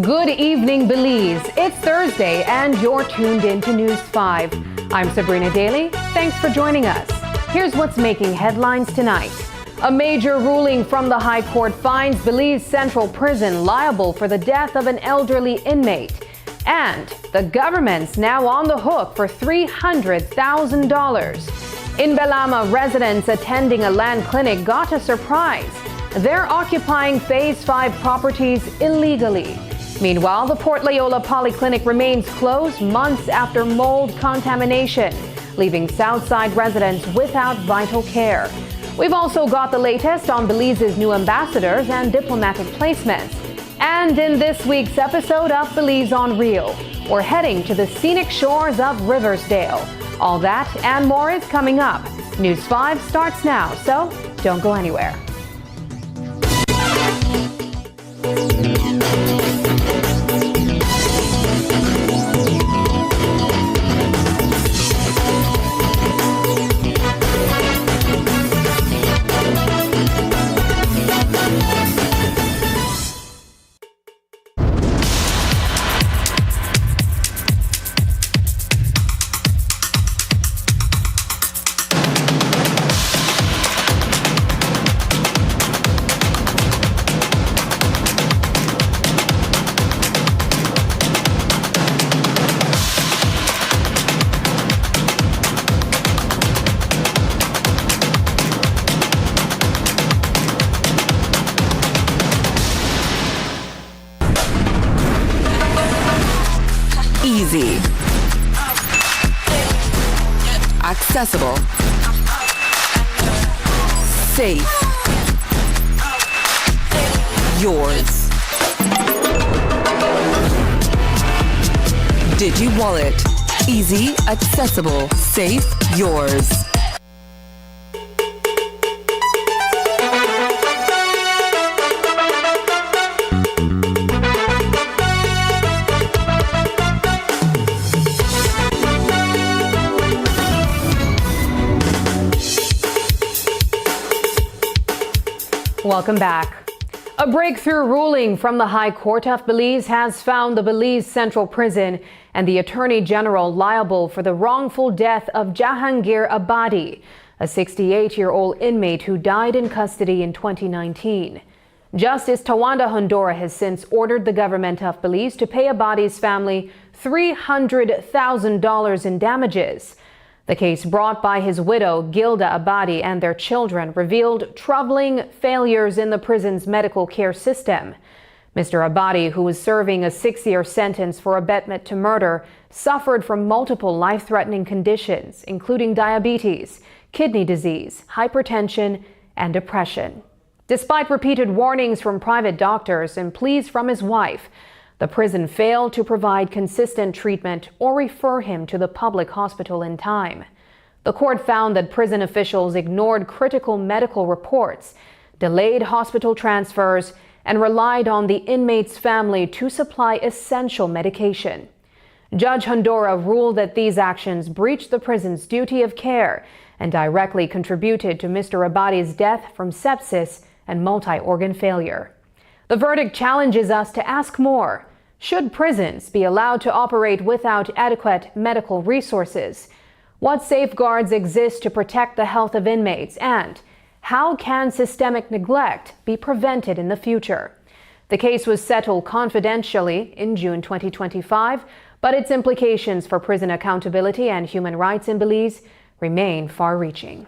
Good evening, Belize. It's Thursday and you're tuned in to News 5. I'm Sabrina Daly. Thanks for joining us. Here's what's making headlines tonight. A major ruling from the High Court finds Belize Central Prison liable for the death of an elderly inmate. And the government's now on the hook for $300,000. In Belama, residents attending a land clinic got a surprise. They're occupying Phase 5 properties illegally. Meanwhile, the Port Loyola Polyclinic remains closed months after mold contamination, leaving Southside residents without vital care. We've also got the latest on Belize's new ambassadors and diplomatic placements. And in this week's episode of Belize on Reel, we're heading to the scenic shores of Riversdale. All that and more is coming up. News 5 starts now, so don't go anywhere. Easy, accessible, safe, yours. Digi Wallet. Easy, accessible, safe, yours. Welcome back. A breakthrough ruling from the High Court of Belize has found the Belize Central Prison and the Attorney General liable for the wrongful death of Jahangir Abadi, a 68-year-old inmate who died in custody in 2019. Justice Tawanda Hondora has since ordered the government of Belize to pay Abadi's family $300,000 in damages. The case brought by his widow, Gilda Abadi, and their children revealed troubling failures in the prison's medical care system. Mr. Abadi, who was serving a 6-year sentence for abetment to murder, suffered from multiple life-threatening conditions, including diabetes, kidney disease, hypertension, and depression. Despite repeated warnings from private doctors and pleas from his wife, the prison failed to provide consistent treatment or refer him to the public hospital in time. The court found that prison officials ignored critical medical reports, delayed hospital transfers, and relied on the inmate's family to supply essential medication. Judge Honora ruled that these actions breached the prison's duty of care and directly contributed to Mr. Abadi's death from sepsis and multi-organ failure. The verdict challenges us to ask more. Should prisons be allowed to operate without adequate medical resources? What safeguards exist to protect the health of inmates? And how can systemic neglect be prevented in the future? The case was settled confidentially in June 2025, but its implications for prison accountability and human rights in Belize remain far-reaching.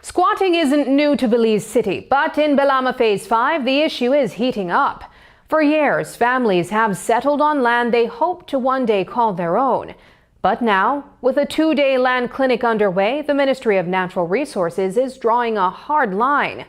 Squatting isn't new to Belize City, but in Belama Phase 5, the issue is heating up. For years, families have settled on land they hope to one day call their own. But now, with a 2-day land clinic underway, the Ministry of Natural Resources is drawing a hard line.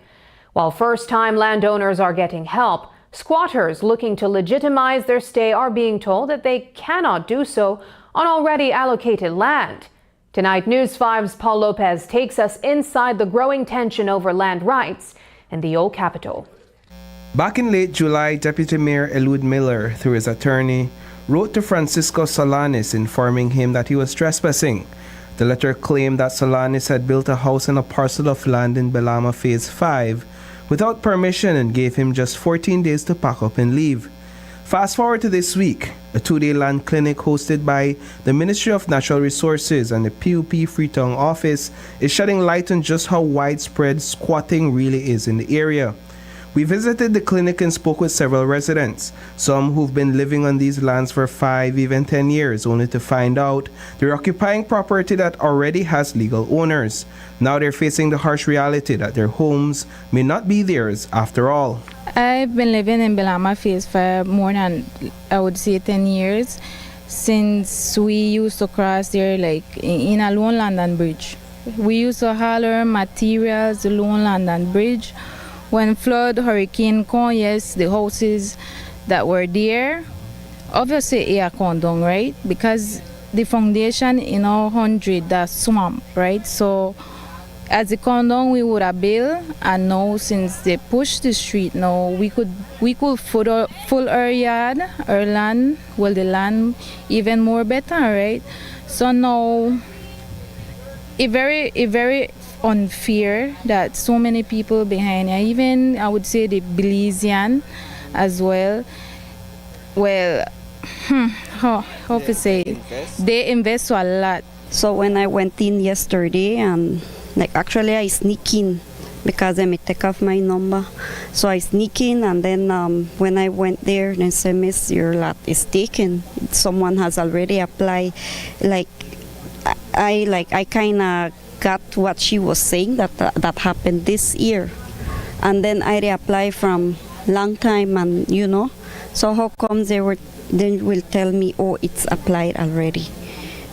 While first-time landowners are getting help, squatters looking to legitimize their stay are being told that they cannot do so on already allocated land. Tonight, News 5's Paul Lopez takes us inside the growing tension over land rights in the old capital. Back in late July, Deputy Mayor Eliud Miller, through his attorney, wrote to Francisco Solanes informing him that he was trespassing. The letter claimed that Solanes had built a house on a parcel of land in Belama Phase 5 without permission and gave him just 14 days to pack up and leave. Fast forward to this week, a 2-day land clinic hosted by the Ministry of Natural Resources and the PUP Freetown office is shedding light on just how widespread squatting really is in the area. We visited the clinic and spoke with several residents, some who've been living on these lands for 5, even 10 years, only to find out they're occupying property that already has legal owners. Now they're facing the harsh reality that their homes may not be theirs after all. I've been living in Belama Phase 5 more than, I would say, 10 years, since we used to cross there like in a Lone London Bridge. We used to haul our materials, the Lone London Bridge. When flood, hurricane come, yes, the houses that were there, obviously air come down, right? Because the foundation in our 100, that's swamp, right? So as it come down, we would have built, and now since they push the street, now we could full our yard, our land, well, the land even more better, right? So now it very unfair that so many people behind here, even I would say the Belizean as well, well, how to say, they invest a lot. So when I went in yesterday, and like actually I sneak in because I may take off my number. So I sneak in, and then when I went there, they said, "Miss, your lot is taken. Someone has already applied." I kind of got what she was saying that happened this year, and then I reapply from long time, and so how come they will tell me, oh, it's applied already?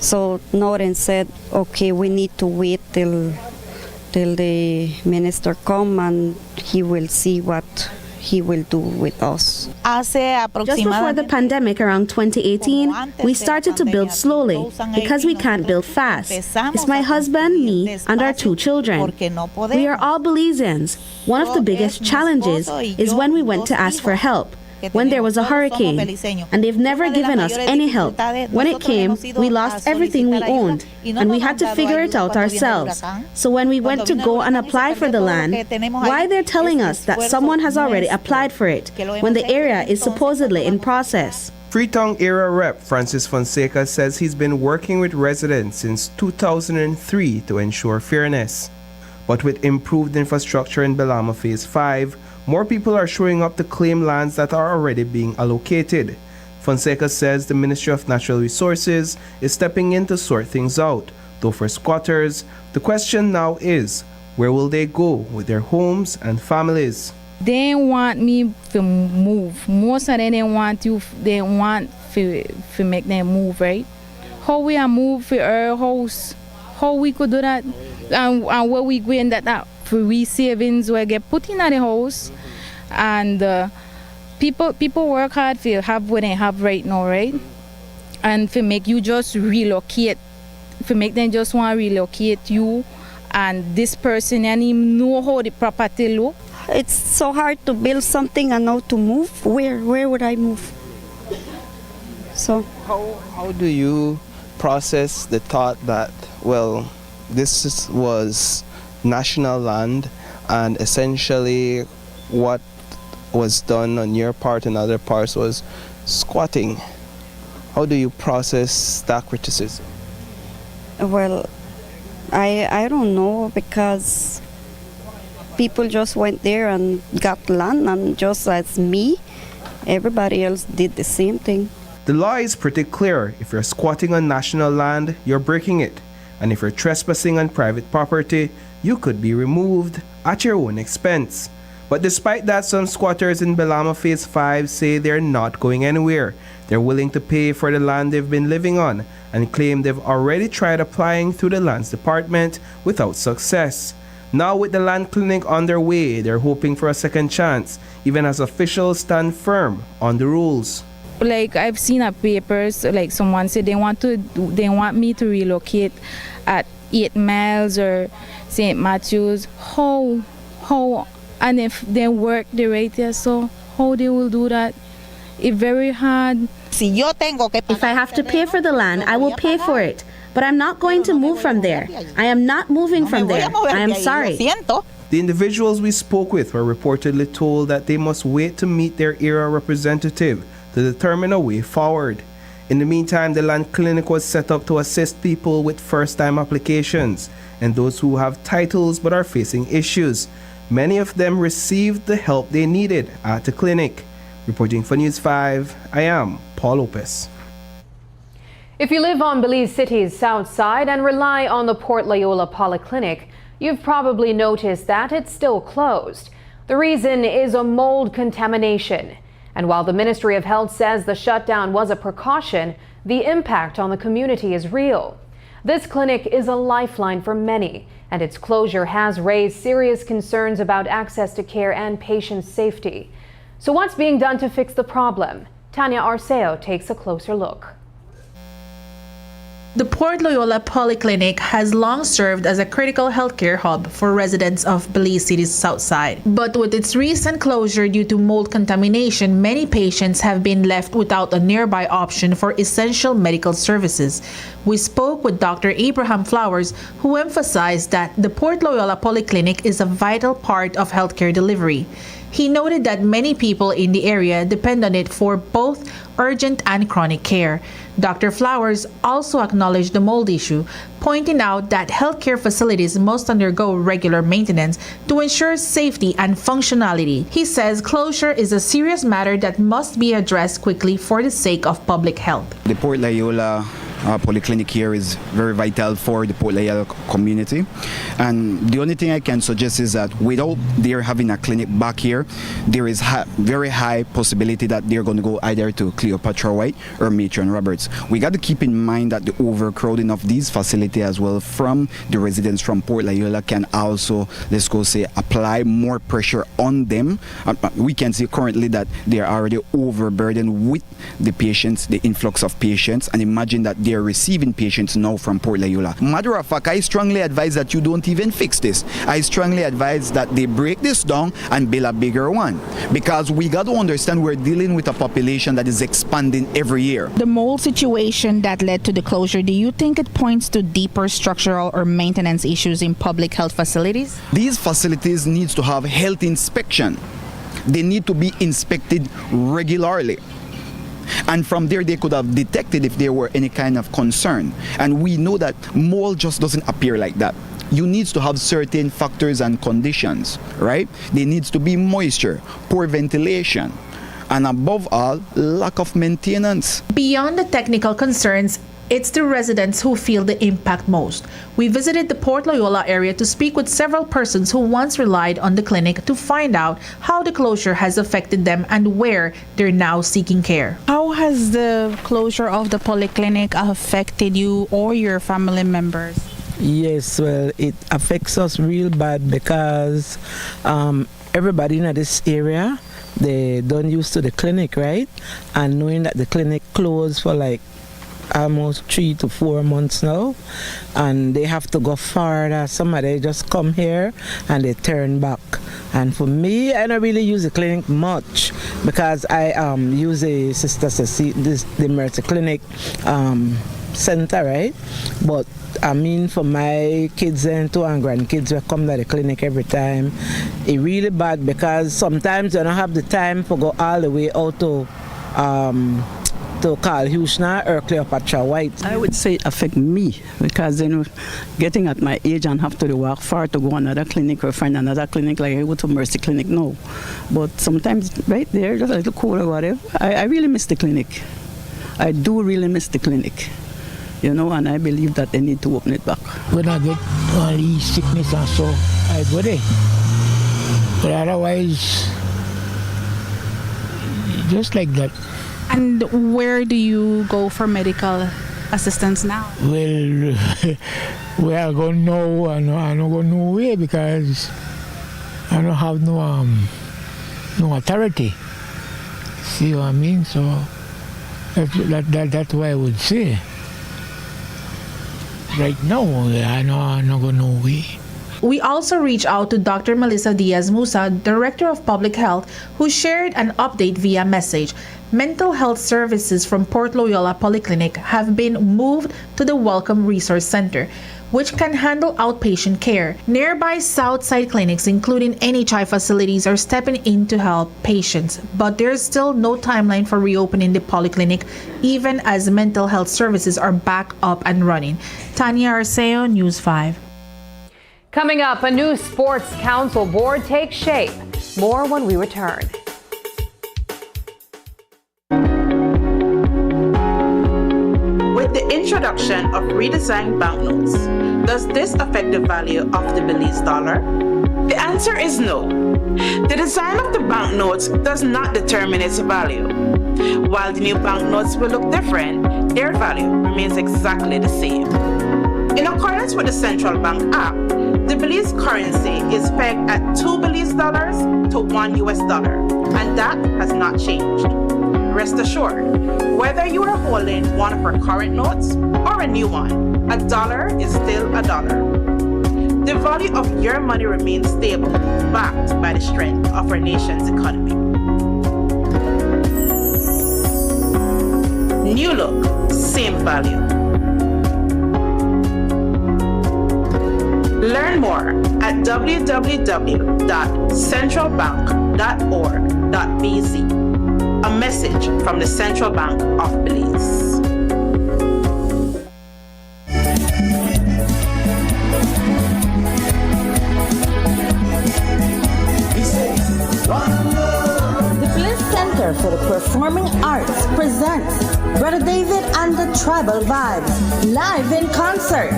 So Noreen said, okay, we need to wait till the minister come and he will see what he will do with us. Just before the pandemic around 2018, we started to build slowly because we can't build fast. It's my husband, me, and our 2 children. We are all Belizeans. One of the biggest challenges is when we went to ask for help, when there was a hurricane, and they've never given us any help. When it came, we lost everything we owned, and we had to figure it out ourselves. So when we went to go and apply for the land, why they're telling us that someone has already applied for it when the area is supposedly in process? Freetown Area Rep Francis Fonseca says he's been working with residents since 2003 to ensure fairness. But with improved infrastructure in Belama Phase 5, more people are showing up to claim lands that are already being allocated. Fonseca says the Ministry of Natural Resources is stepping in to sort things out. Though for squatters, the question now is, where will they go with their homes and families? They want me to move. Most of them they want to make them move, right? How we are move for our house, how we could do that, and where we go in that free savings will get put in the house, and people work hard to have what they have right now, right? And to make you just relocate, to make them just want to relocate you and this person, and him know how the property look. It's so hard to build something and now to move. Where would I move? So how do you process the thought that, well, this was national land and essentially what was done on your part and other parts was squatting? How do you process that criticism? well, I don't know, because people just went there and got land, and just as me, everybody else did the same thing. The law is pretty clear. If you're squatting on national land, you're breaking it. And if you're trespassing on private property, you could be removed at your own expense. But despite that, some squatters in Belama Phase 5 say they're not going anywhere. They're willing to pay for the land they've been living on and claim they've already tried applying through the Lands Department without success. Now with the land clinic on their way, they're hoping for a second chance, even as officials stand firm on the rules. Like I've seen a papers, like someone said they want me to relocate at 8 Miles or St. Matthews. How, and if they work the right there, so how they will do that? It's very hard. If I have to pay for the land, I will pay for it. But I'm not going to move from there. I am not moving from there. I am sorry. The individuals we spoke with were reportedly told that they must wait to meet their area representative to determine a way forward. In the meantime, the land clinic was set up to assist people with first-time applications and those who have titles but are facing issues. Many of them received the help they needed at the clinic. Reporting for News 5, I am Paul Lopez. If you live on Belize City's south side and rely on the Port Loyola Polyclinic, you've probably noticed that it's still closed. The reason is a mold contamination. And while the Ministry of Health says the shutdown was a precaution, the impact on the community is real. This clinic is a lifeline for many, and its closure has raised serious concerns about access to care and patient safety. So what's being done to fix the problem? Tanya Arceo takes a closer look. The Port Loyola Polyclinic has long served as a critical healthcare hub for residents of Belize City's south side. But with its recent closure due to mold contamination, many patients have been left without a nearby option for essential medical services. We spoke with Dr. Abraham Flowers, who emphasized that the Port Loyola Polyclinic is a vital part of healthcare delivery. He noted that many people in the area depend on it for both urgent and chronic care. Dr. Flowers also acknowledged the mold issue, pointing out that healthcare facilities must undergo regular maintenance to ensure safety and functionality. He says closure is a serious matter that must be addressed quickly for the sake of public health. The Port Loyola Polyclinic here is very vital for the Port Loyola community, and the only thing I can suggest is that without their having a clinic back here, there is very high possibility that they're going to go either to Cleopatra White or Matron Roberts. We got to keep in mind that the overcrowding of these facilities as well from the residents from Port Loyola can also, let's go say, apply more pressure on them. We can see currently that they are already overburdened with the patients, the influx of patients, and imagine that they are receiving patients now from Port Loyola. Matter of fact, I strongly advise that you don't even fix this. I strongly advise that they break this down and build a bigger one, because we got to understand we're dealing with a population that is expanding every year. The mold situation that led to the closure, do you think it points to deeper structural or maintenance issues in public health facilities? These facilities need to have health inspection. They need to be inspected regularly. And from there they could have detected if there were any kind of concern. And we know that mold just doesn't appear like that. You need to have certain factors and conditions, right? There needs to be moisture, poor ventilation, and above all, lack of maintenance. Beyond the technical concerns, it's the residents who feel the impact most. We visited the Port Loyola area to speak with several persons who once relied on the clinic to find out how the closure has affected them and where they're now seeking care. How has the closure of the polyclinic affected you or your family members? Yes, well, it affects us real bad because everybody in this area, they don't used to the clinic, right? And knowing that the clinic closed for like almost 3 to 4 months now, and they have to go farther. Somebody just come here and they turn back, And for me, I don't really use the clinic much because I use a Sister Ceci, the Mercy Clinic center, right? But I mean, for my kids and grandkids who come to the clinic every time, it's really bad because sometimes you don't have the time to go all the way out to Carl Hushner or Cleopatra White. I would say it affect me because getting at my age and have to walk far to go another clinic or find another clinic like I go to Mercy Clinic, no. But sometimes right there, just a little cold or whatever, I really miss the clinic. I do really miss the clinic. And I believe that they need to open it back. When I get all these sickness and so, I go there. But otherwise, just like that. And where do you go for medical assistance now? Well, where I go now, I don't go nowhere because I don't have no authority. See what I mean? So that's what I would say. Right now, I don't go nowhere. We also reached out to Dr. Melissa Diaz-Musa, Director of Public Health, who shared an update via message. Mental health services from Port Loyola Polyclinic have been moved to the Welcome Resource Center, which can handle outpatient care. Nearby Southside clinics, including NHI facilities, are stepping in to help patients, but there's still no timeline for reopening the polyclinic, even as mental health services are back up and running. Tanya Arceo, News 5. Coming up, a new sports council board takes shape. More when we return. With the introduction of redesigned banknotes, does this affect the value of the Belize dollar? The answer is no. The design of the banknotes does not determine its value. While the new banknotes will look different, their value remains exactly the same. In accordance with the Central Bank Act, the Belize currency is pegged at 2 Belize dollars to $1 US, and that has not changed. Rest assured, whether you are holding one of our current notes or a new one, a dollar is still a dollar. The value of your money remains stable, backed by the strength of our nation's economy. New look, same value. Learn more at www.centralbank.org.bz. A message from the Central Bank of Belize. The Bliss Center for the Performing Arts presents Brother David and the Tribal Vibes live in concert.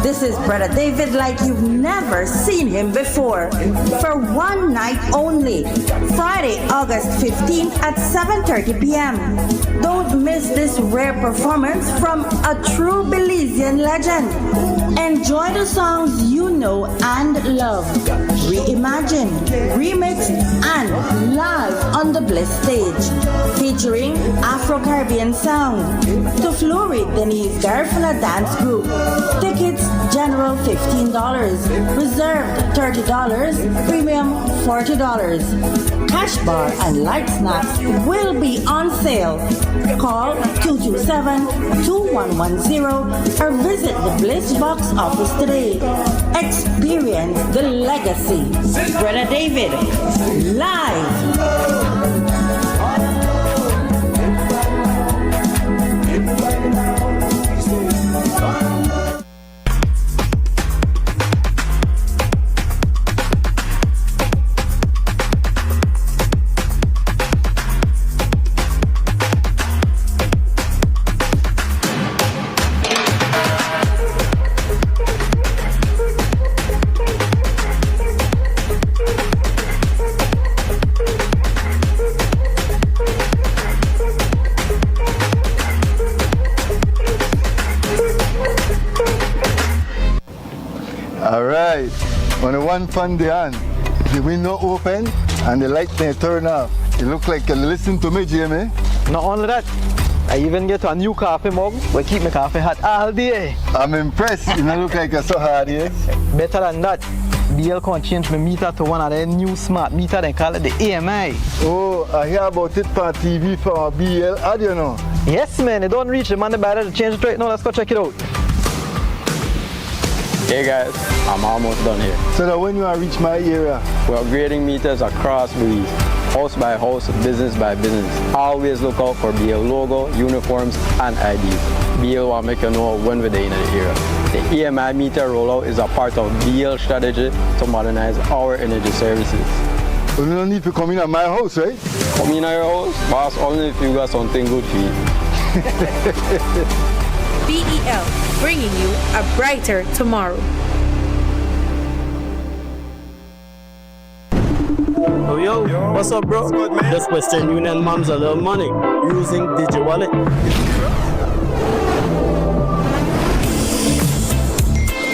This is Brother David like you've never seen him before for one night only. Friday, August 15th at 7:30 p.m. Don't miss this rare performance from a true Belizean legend. Enjoy the songs you know and love, reimagined, remixed, and live on the Bliss stage, featuring Afro-Caribbean sound. To Flurry, Denise Garifuna Dance Group. Tickets general $15, reserved $30, premium $40. Cash bar and light snacks will be on sale. Call 227-2110 or visit the Bliss Box office today. Experience the legacy. Brother David, live. Alright, on the one fun day on, the window open and the light may turn off. It looks like you listen to me, Jamie. Not only that, I even get a new coffee mug where keep my coffee hot all day. I'm impressed. You don't look like you're so hard, yeah? Better than that, BL can't change my meter to one of their new smart meter, they call it the AMI. Oh, I hear about it on TV from BL ad, you know. Yes, man, it don't reach the man, they better to change it right now. Let's go check it out. Hey guys, I'm almost done here. So that when you reach my area, we're upgrading meters across Belize, house by house, business by business. Always look out for BL logo, uniforms, and IDs. BL will make you know when we're in the area. The EMI meter rollout is a part of BL strategy to modernize our energy services. You don't need to come in at my house, right? Come in at your house, boss, only if you got something good for you. BEL, bringing you a brighter tomorrow. Oh, yo, what's up, bro? Good, man. Just Western Union moms a little money using DigiWallet.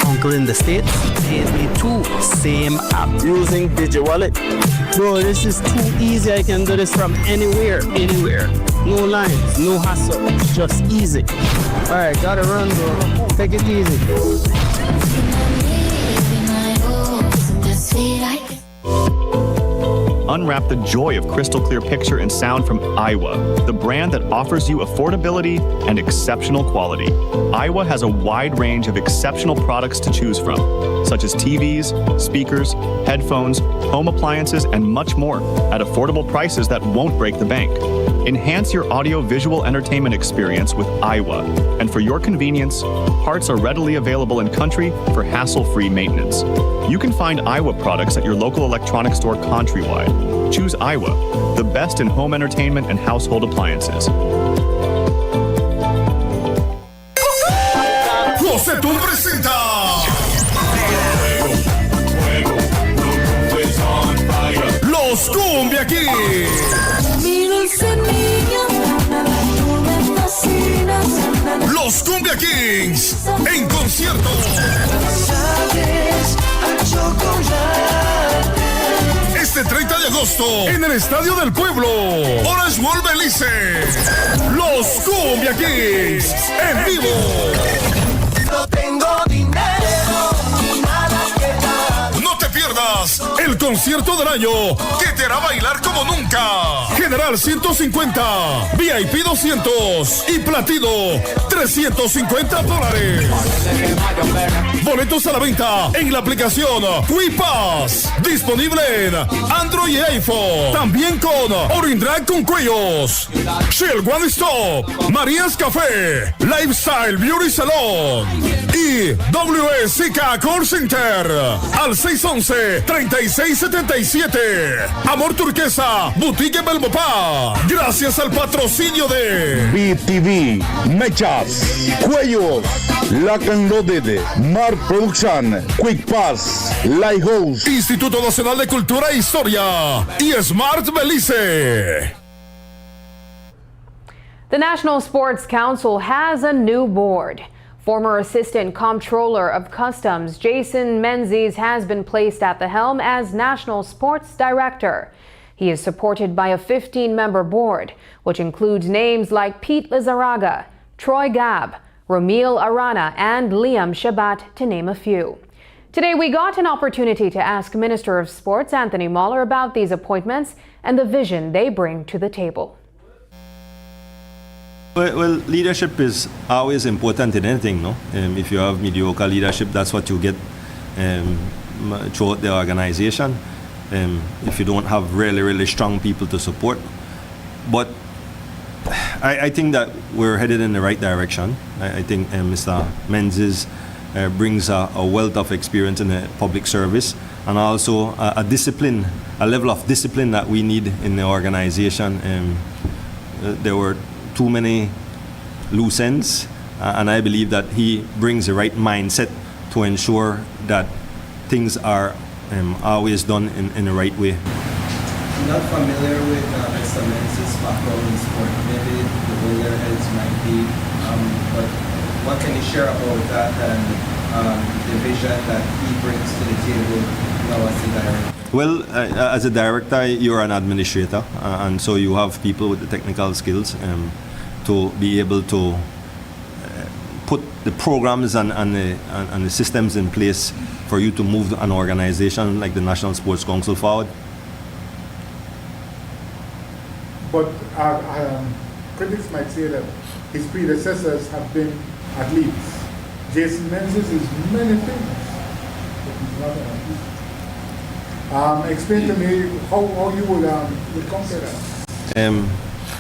Uncle in the States pays me too. Same app using DigiWallet. Bro, this is too easy. I can do this from anywhere. No lines, no hassle, just easy. All right, gotta run, bro. Take it easy. Unwrap the joy of crystal clear picture and sound from Iowa, the brand that offers you affordability and exceptional quality. Iowa has a wide range of exceptional products to choose from, such as TVs, speakers, headphones, home appliances, and much more at affordable prices that won't break the bank. Enhance your audio-visual entertainment experience with Iowa, and for your convenience, parts are readily available in country for hassle-free maintenance. You can find Iowa products at your local electronics store countrywide. Choose Iowa, the best in home entertainment and household appliances. Josetún presenta Los Cumbia Kings. Los Cumbia Kings en concierto. Este 30 de agosto en el Estadio del Pueblo, Orange World Belice. Los Cumbia Kings en vivo. No tengo dinero ni nada que dar. No te pierdas el concierto del año que te hará bailar como nunca. General 150, VIP 200 y Platino $350. Boletos a la venta en la aplicación QuiPass, disponible en Android y iPhone. También con Orindrag con cuellos, Shell One Stop, María's Café, Lifestyle Beauty Salon y WSK Call Center al 611-3677. Amor Turquesa, Boutique Belmopá. Gracias al patrocinio de BTV, Mechas, Cuellos, Lock and Loaded, Mar Production, Quick Pass, Lighthouse, Instituto Nacional de Cultura e Historia y Smart Belice. The National Sports Council has a new board. Former Assistant Comptroller of Customs Jason Menzies has been placed at the helm as National Sports Director. He is supported by a 15-member board, which includes names like Pete Lizarraga, Troy Gabb, Ramil Arana, and Liam Shabat, to name a few. Today, we got an opportunity to ask Minister of Sports Anthony Muller about these appointments and the vision they bring to the table. Well, leadership is always important in anything, no? If you have mediocre leadership, that's what you get throughout the organization. If you don't have really strong people to support. But I think that we're headed in the right direction. I think Mr. Menzies brings a wealth of experience in the public service and also a discipline, a level of discipline that we need in the organization. There were too many loose ends, and I believe that he brings the right mindset to ensure that things are always done in the right way. I'm not familiar with Mr. Menzies' background in sport. Maybe the older heads might be, but what can you share about that and the vision that he brings to the table now as the director? Well, as a director, you're an administrator, and so you have people with the technical skills to be able to put the programs and the systems in place for you to move an organization like the National Sports Council forward. But critics might say that his predecessors have been athletes. Jason Menzies is many things, but he's not an athlete. Explain to me how you would compare that.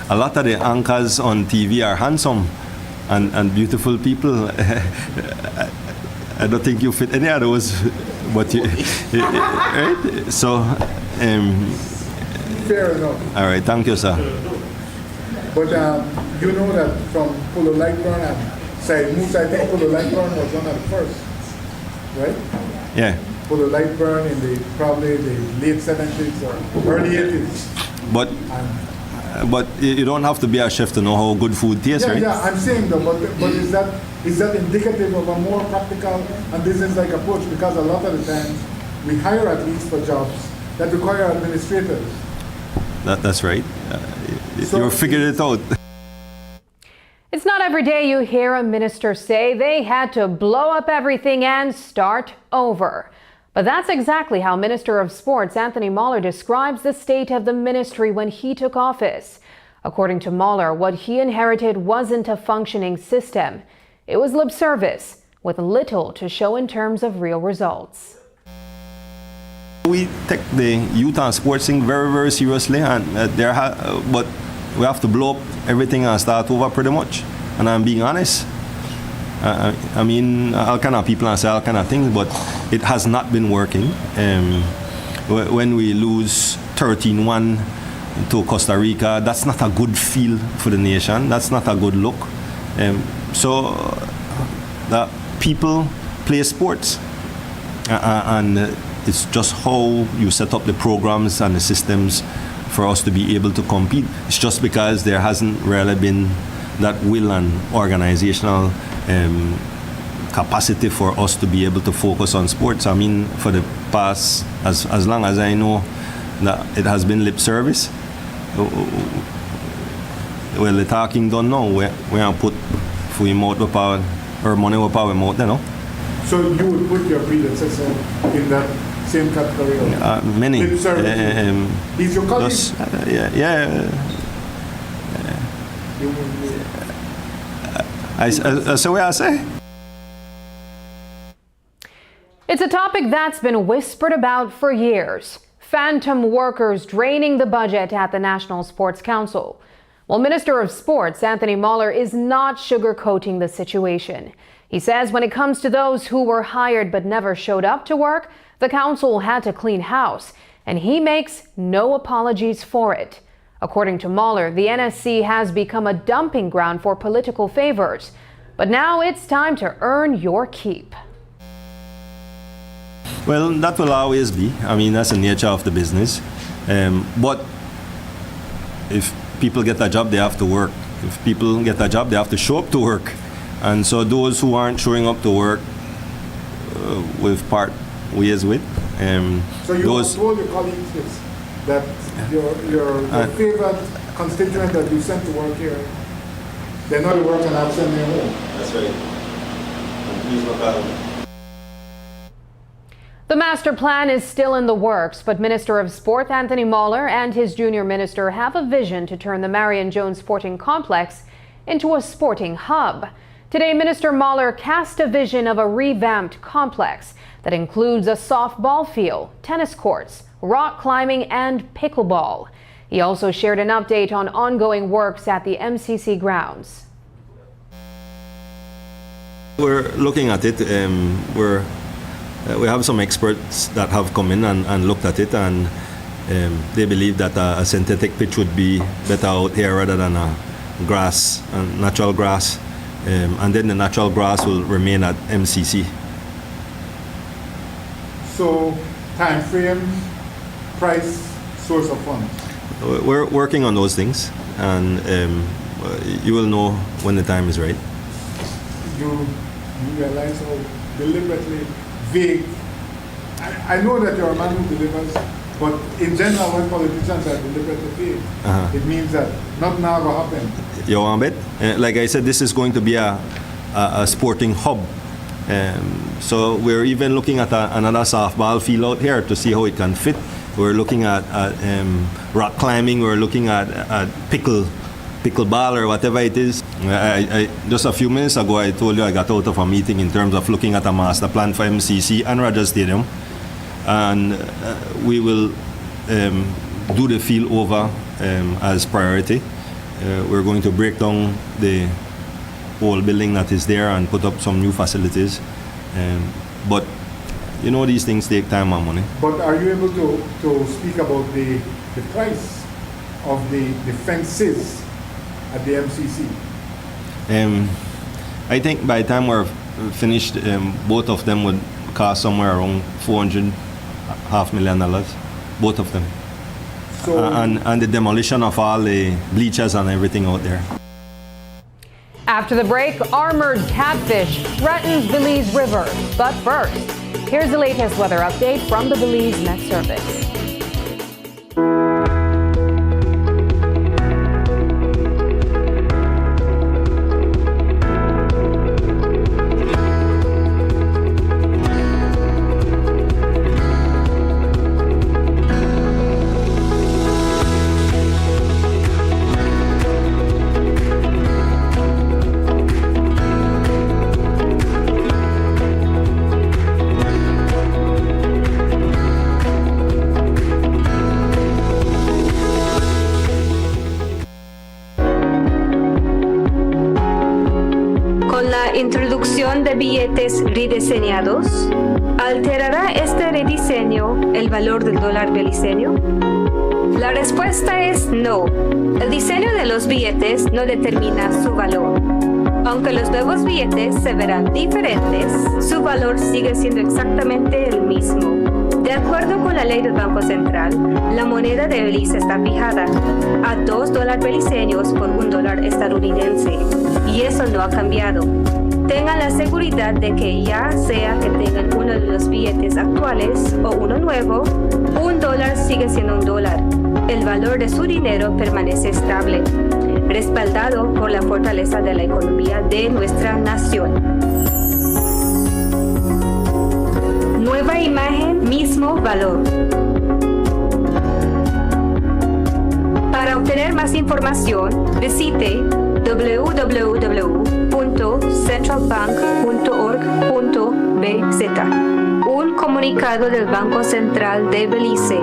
A lot of the anchors on TV are handsome and beautiful people. I don't think you fit any of those, but you, right? So, fair enough. All right, thank you, sir. But you know that from Polo Lightburn and Moose, I think Polo Lightburn was one of the first, right? Yeah. Polo Lightburn in probably the late 70s or early 80s. But you don't have to be a chef to know how good food tastes, right? Yeah, I'm saying though, but is that indicative of a more practical and business-like approach? Because a lot of the times we hire athletes for jobs that require administrators. That's right. You figured it out. It's not every day you hear a minister say they had to blow up everything and start over. But that's exactly how Minister of Sports Anthony Moller describes the state of the ministry when he took office. According to Moller, what he inherited wasn't a functioning system. It was lip service, with little to show in terms of real results. We take the youth and sports thing very, very seriously, and but we have to blow up everything and start over pretty much. And I'm being honest. I mean, all kind of people and say all kind of things, but it has not been working. When we lose 13-1 to Costa Rica, that's not a good feel for the nation. That's not a good look. So that people play sports, and it's just how you set up the programs and the systems for us to be able to compete. It's just because there hasn't really been that will and organizational capacity for us to be able to focus on sports. I mean, for the past, as long as I know, that it has been lip service. Well, the talking done now. We're going to put our mouth with our money with our mouth, you know. So you would put your predecessor in that same category of many. Lip service? He's your colleague? So what I say. It's a topic that's been whispered about for years. Phantom workers draining the budget at the National Sports Council. Well, Minister of Sports Anthony Moller is not sugarcoating the situation. He says when it comes to those who were hired but never showed up to work, the council had to clean house, and he makes no apologies for it. According to Moller, the NSC has become a dumping ground for political favors. But now it's time to earn your keep. Well, that will always be. I mean, that's the nature of the business. But if people get a job, they have to work. If people get a job, they have to show up to work. And so those who aren't showing up to work, we've part ways with. So you have told your colleagues this, that your favorite constituent that you sent to work here, they're not at work and I've sent them home. That's right. And please look at them. The master plan is still in the works, but Minister of Sport Anthony Moller and his junior minister have a vision to turn the Marion Jones Sporting Complex into a sporting hub. Today, Minister Moller cast a vision of a revamped complex that includes a softball field, tennis courts, rock climbing, and pickleball. He also shared an update on ongoing works at the MCC grounds. We're looking at it. We have some experts that have come in and looked at it, and they believe that a synthetic pitch would be better out here rather than a grass, natural grass. And then the natural grass will remain at MCC. So, time frame, price, source of funds? We're working on those things, and you will know when the time is right. You realize how deliberately vague. I know that you're a man who delivers, but in general, when politicians are deliberately vague, it means that nothing will happen. You want bet? Like I said, this is going to be a sporting hub. So we're even looking at another softball field out here to see how it can fit. We're looking at rock climbing. We're looking at pickleball or whatever it is. I just a few minutes ago, I told you I got out of a meeting in terms of looking at a master plan for MCC and Rogers Stadium. And we will do the field over as priority. We're going to break down the whole building that is there and put up some new facilities. But you know, these things take time and money. But are you able to speak about the price of the fences at the MCC? I think by the time we're finished, both of them would cost somewhere around $400,500,000, both of them. So and the demolition of all the bleachers and everything out there. After the break, armored catfish threatens Belize River. But first, here's the latest weather update from the Belize Met Service. Introducción de billetes rediseñados. ¿Alterará este rediseño el valor del dólar beliceño? La respuesta es no. El diseño de los billetes no determina su valor. Aunque los nuevos billetes se verán diferentes, su valor sigue siendo exactamente el mismo. De acuerdo con la ley del Banco Central, la moneda de Belice está fijada a $2 beliceños por $1 estadounidense, y eso no ha cambiado. Tengan la seguridad de que ya sea que tengan uno de los billetes actuales o uno nuevo, $1 sigue siendo $1. El valor de su dinero permanece estable, respaldado por la fortaleza de la economía de nuestra nación. Nueva imagen, mismo valor. Para obtener más información, visite www.centralbank.org.bz. Un comunicado del Banco Central de Belice.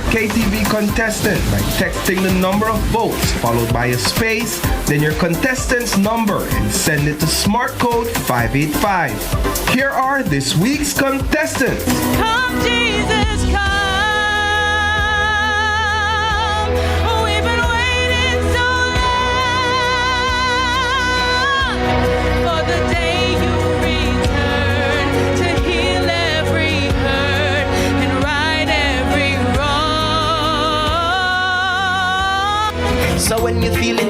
KTV contestant by texting the number of votes followed by a space, then your contestant's number, and send it to Smart Code 585. Here are this week's contestants. Come Jesus, come. We've been waiting so long for the day you return to heal every hurt and right every wrong. So when you're feeling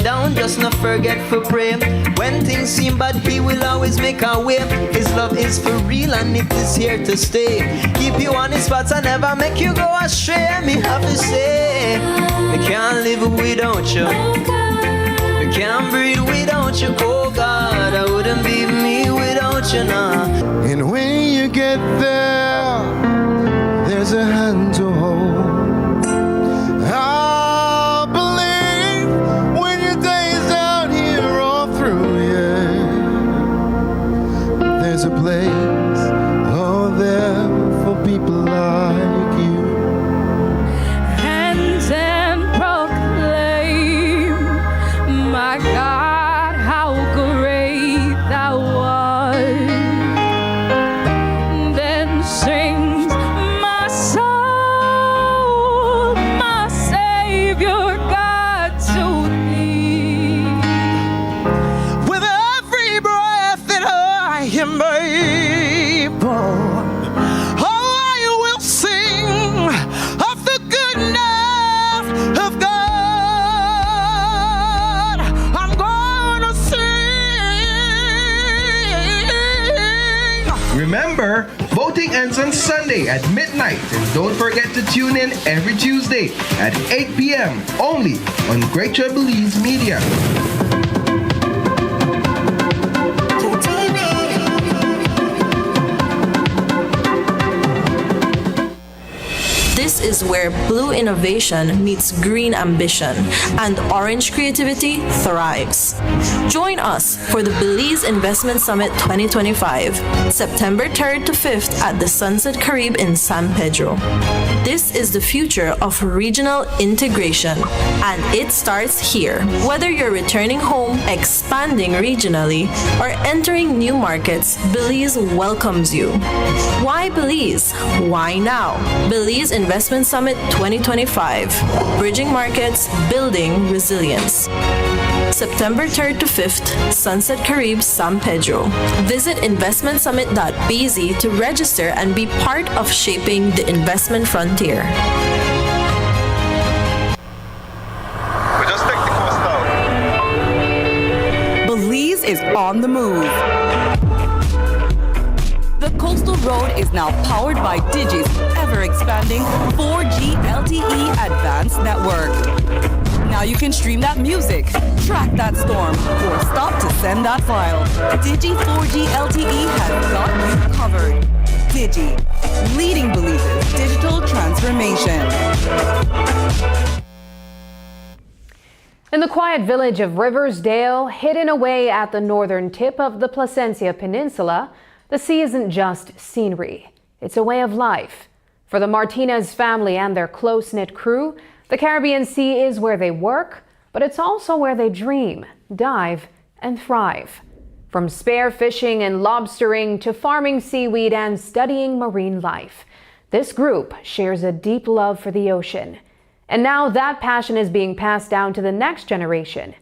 forget for pray. When things seem bad, He will always make a way. His love is for real and it is here to stay. Keep you on His spots and never make you go astray. Me have to say, I can't live without you. I can't breathe without you. Oh God, I wouldn't be me without you now. And when you get there, there's a hand to hold. I believe when your days down here are through, yeah, there's a place out there for people like you. Hands and proclaim, my God, how great Thou art. Then sings my soul, my Savior God, to Thee. With every breath that I am able, oh, I will sing of the goodness of God. I'm gonna sing. Remember, voting ends on Sunday at midnight, and don't forget to tune in every Tuesday at 8 p.m. only on Great Jubilees Media. This is where blue innovation meets green ambition and orange creativity thrives. Join us for the Belize Investment Summit 2025, September 3rd to 5th at the Sunset Caribe in San Pedro. This is the future of regional integration, and it starts here. Whether you're returning home, expanding regionally, or entering new markets, Belize welcomes you. Why Belize? Why now? Belize Investment Summit 2025, Bridging Markets, Building Resilience. September 3rd to 5th, Sunset Caribe, San Pedro. Visit investmentsummit.bz to register and be part of shaping the investment frontier. We just take the coast out. Belize is on the move. The Coastal Road is now powered by Digi's ever-expanding 4G LTE Advanced Network. Now you can stream that music, track that storm, or stop to send that file. Digi 4G LTE has got you covered. Digi, leading Belize's digital transformation. In the quiet village of Riversdale, hidden away at the northern tip of the Placencia Peninsula, the sea isn't just scenery. It's a way of life. For the Martinez family and their close-knit crew, the Caribbean Sea is where they work, but it's also where they dream, dive, and thrive. From spear fishing and lobstering to farming seaweed and studying marine life, this group shares a deep love for the ocean. And now that passion is being passed down to the next generation.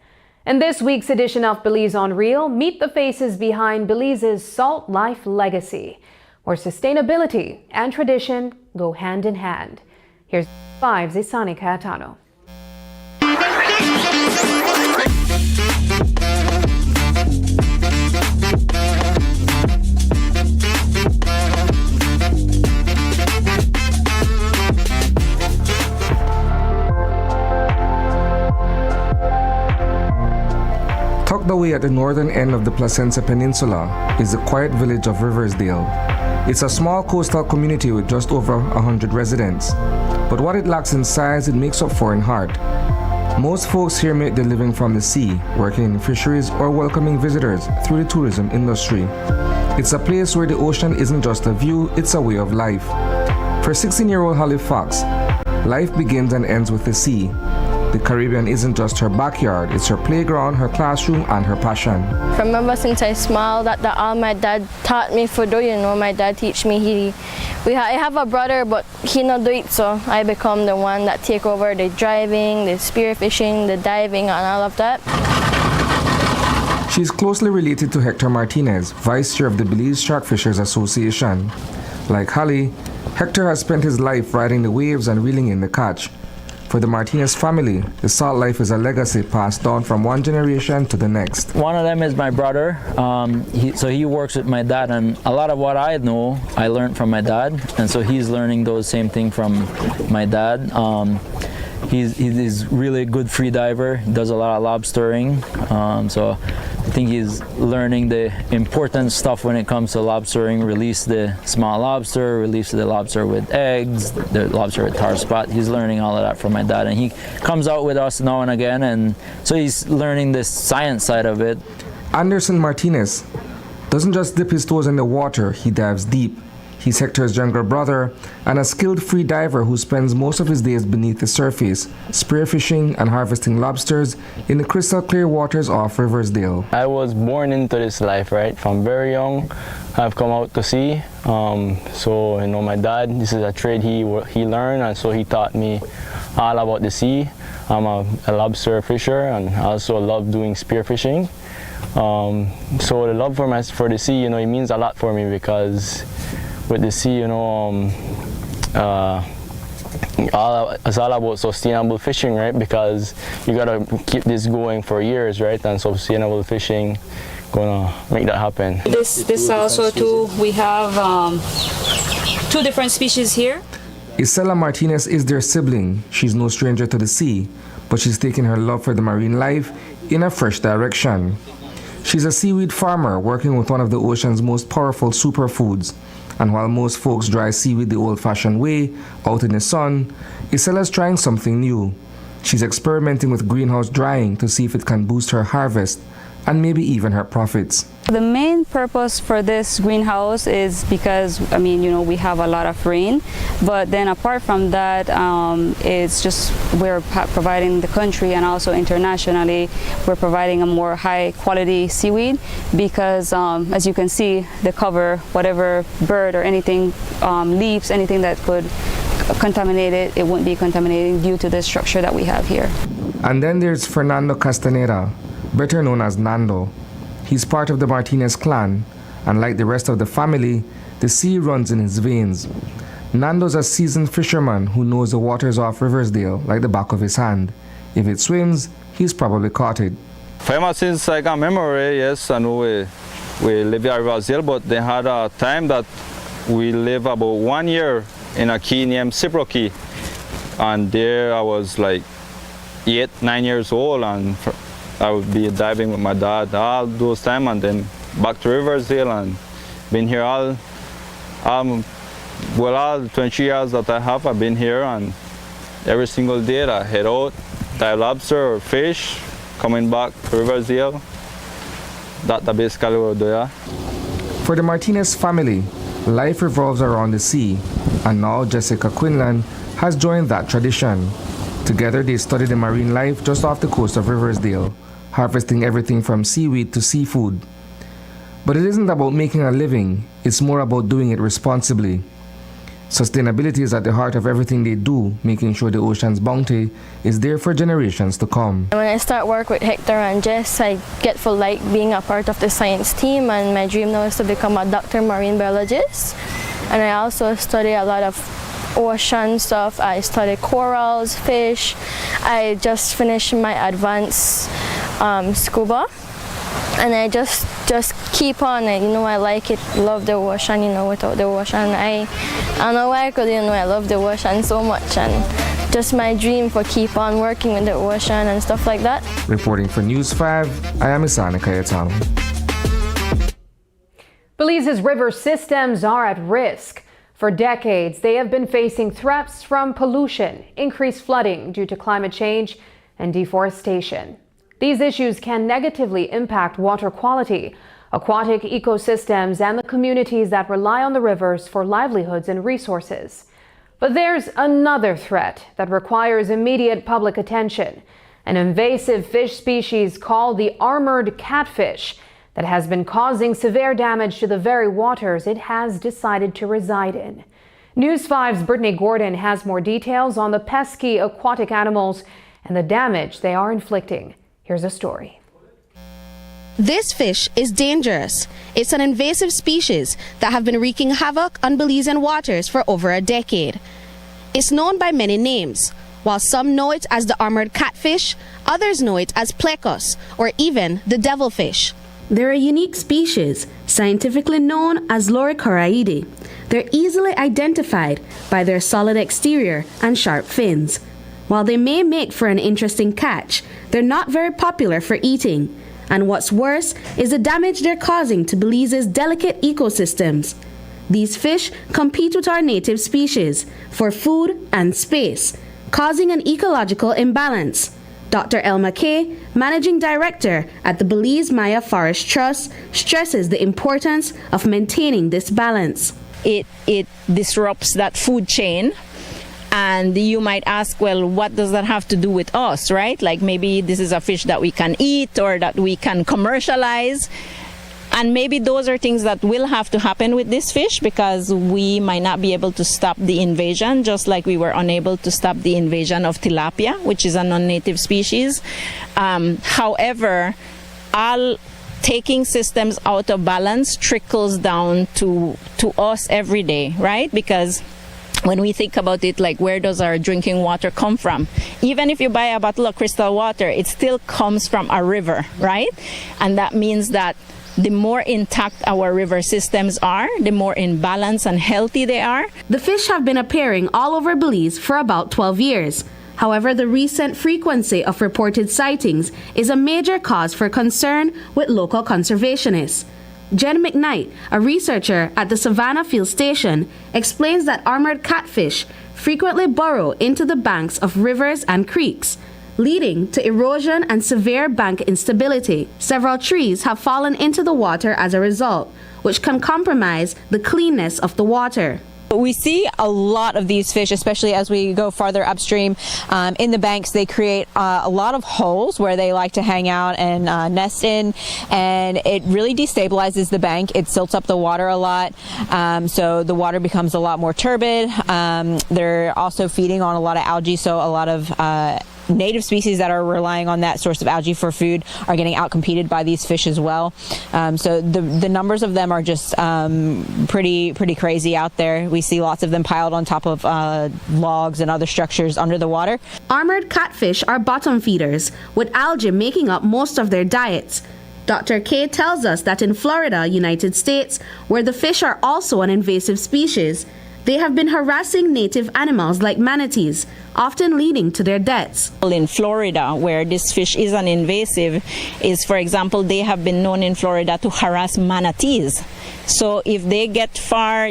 In this week's edition of Belize on Reel, meet the faces behind Belize's Salt Life legacy, where sustainability and tradition go hand in hand. Here's 5's Isani Cayetano. Tucked away at the northern end of the Placencia Peninsula is the quiet village of Riversdale. It's a small coastal community with just over 100 residents. But what it lacks in size, it makes up for in heart. Most folks here make their living from the sea, working in fisheries or welcoming visitors through the tourism industry. It's a place where the ocean isn't just a view, it's a way of life. For 16-year-old Holly Fox, life begins and ends with the sea. The Caribbean isn't just her backyard, it's her playground, her classroom, and her passion. Remember since I small that all my dad taught me for do, my dad teach me. I have a brother, but he not do it, so I become the one that take over the driving, the spear fishing, the diving, and all of that. She's closely related to Hector Martinez, Vice Chair of the Belize Shark Fishers Association. Like Holly, Hector has spent his life riding the waves and reeling in the catch. For the Martinez family, the salt life is a legacy passed down from one generation to the next. One of them is my brother. He works with my dad, and a lot of what I know, I learned from my dad, and so he's learning those same things from my dad. He's really good free diver. He does a lot of lobstering, so I think he's learning the important stuff when it comes to lobstering. Release the small lobster, release the lobster with eggs, the lobster with tar spot. He's learning all of that from my dad, and he comes out with us now and again, and so he's learning the science side of it. Anderson Martinez doesn't just dip his toes in the water, he dives deep. He's Hector's younger brother and a skilled free diver who spends most of his days beneath the surface, spearfishing and harvesting lobsters in the crystal clear waters off Riversdale. I was born into this life, right? From very young, I've come out to sea. So, you know, my dad, this is a trade he learned, and so he taught me all about the sea. I'm a lobster fisher, and I also love doing spearfishing. So the love for the sea, you know, it means a lot for me because with the sea, you know, it's all about sustainable fishing, right? Because you gotta keep this going for years, right? And sustainable fishing gonna make that happen. This also too, we have 2 different species here. Isela Martinez is their sibling. She's no stranger to the sea, but she's taken her love for the marine life in a fresh direction. She's a seaweed farmer working with one of the ocean's most powerful superfoods. And while most folks dry seaweed the old-fashioned way, out in the sun, Isela's trying something new. She's experimenting with greenhouse drying to see if it can boost her harvest and maybe even her profits. The main purpose for this greenhouse is because, I mean, you know, we have a lot of rain, but then apart from that, it's just we're providing the country and also internationally, we're providing a more high quality seaweed because as you can see, the cover, whatever bird or anything, leaves, anything that could contaminate it, it won't be contaminating due to the structure that we have here. And then there's Fernando Castaneda, better known as Nando. He's part of the Martinez clan, and like the rest of the family, the sea runs in his veins. Nando's a seasoned fisherman who knows the waters off Riversdale like the back of his hand. If it swims, he's probably caught it. Ever since I got memory, yes, I know we live at Riversdale, but they had a time that we live about 1 year in a key named Cipro Key. And there I was like 8, 9 years old, and I would be diving with my dad all those time, and then back to Riversdale, and been here all 23 years that I have, I've been here, and every single day I head out, dive lobster or fish, coming back to Riversdale. That's basically what I do. For the Martinez family, life revolves around the sea, and now Jessica Quinlan has joined that tradition. Together they study the marine life just off the coast of Riversdale, harvesting everything from seaweed to seafood. But it isn't about making a living, it's more about doing it responsibly. Sustainability is at the heart of everything they do, making sure the ocean's bounty is there for generations to come. When I start work with Hector and Jess, I get to like being a part of the science team, and my dream now is to become a doctor marine biologist. And I also study a lot of ocean stuff. I study corals, fish. I just finished my advanced scuba, and I just keep on it. You know, I like it, love the ocean. You know, without the ocean, I don't know why, because you know I love the ocean so much, and just my dream for keep on working with the ocean and stuff like that. Reporting for News 5, I am Isana Cayetano. Belize's river systems are at risk. For decades, they have been facing threats from pollution, increased flooding due to climate change, and deforestation. These issues can negatively impact water quality, aquatic ecosystems, and the communities that rely on the rivers for livelihoods and resources. But there's another threat that requires immediate public attention: an invasive fish species called the armored catfish that has been causing severe damage to the very waters it has decided to reside in. News 5's Brittany Gordon has more details on the pesky aquatic animals and the damage they are inflicting. Here's a story. This fish is dangerous. It's an invasive species that have been wreaking havoc on Belizean waters for over a decade. It's known by many names. While some know it as the armored catfish, others know it as plecos, or even the devilfish. They're a unique species, scientifically known as Loricoraidae. They're easily identified by their solid exterior and sharp fins. While they may make for an interesting catch, they're not very popular for eating. And what's worse is the damage they're causing to Belize's delicate ecosystems. These fish compete with our native species for food and space, causing an ecological imbalance. Dr. Elma Kay, Managing Director at the Belize Maya Forest Trust, stresses the importance of maintaining this balance. It disrupts that food chain. And you might ask, well, what does that have to do with us, right? Like maybe this is a fish that we can eat or that we can commercialize. And maybe those are things that will have to happen with this fish because we might not be able to stop the invasion, just like we were unable to stop the invasion of tilapia, which is a non-native species. However, all taking systems out of balance trickles down to us every day, right? Because when we think about it, like where does our drinking water come from? Even if you buy a bottle of crystal water, it still comes from a river, right? And that means that the more intact our river systems are, the more in balance and healthy they are. The fish have been appearing all over Belize for about 12 years. However, the recent frequency of reported sightings is a major cause for concern with local conservationists. Jen McKnight, a researcher at the Savannah Field Station, explains that armored catfish frequently burrow into the banks of rivers and creeks, leading to erosion and severe bank instability. Several trees have fallen into the water as a result, which can compromise the cleanness of the water. We see a lot of these fish, especially as we go farther upstream in the banks. They create a lot of holes where they like to hang out and nest in, and it really destabilizes the bank. It silts up the water a lot, so the water becomes a lot more turbid. They're also feeding on a lot of algae, so a lot of native species that are relying on that source of algae for food are getting outcompeted by these fish as well. So the numbers of them are just pretty crazy out there. We see lots of them piled on top of logs and other structures under the water. Armored catfish are bottom feeders, with algae making up most of their diets. Dr. Kay tells us that in Florida, United States, where the fish are also an invasive species, they have been harassing native animals like manatees, often leading to their deaths. In Florida, where this fish is an invasive, is, for example, they have been known in Florida to harass manatees. So if they get far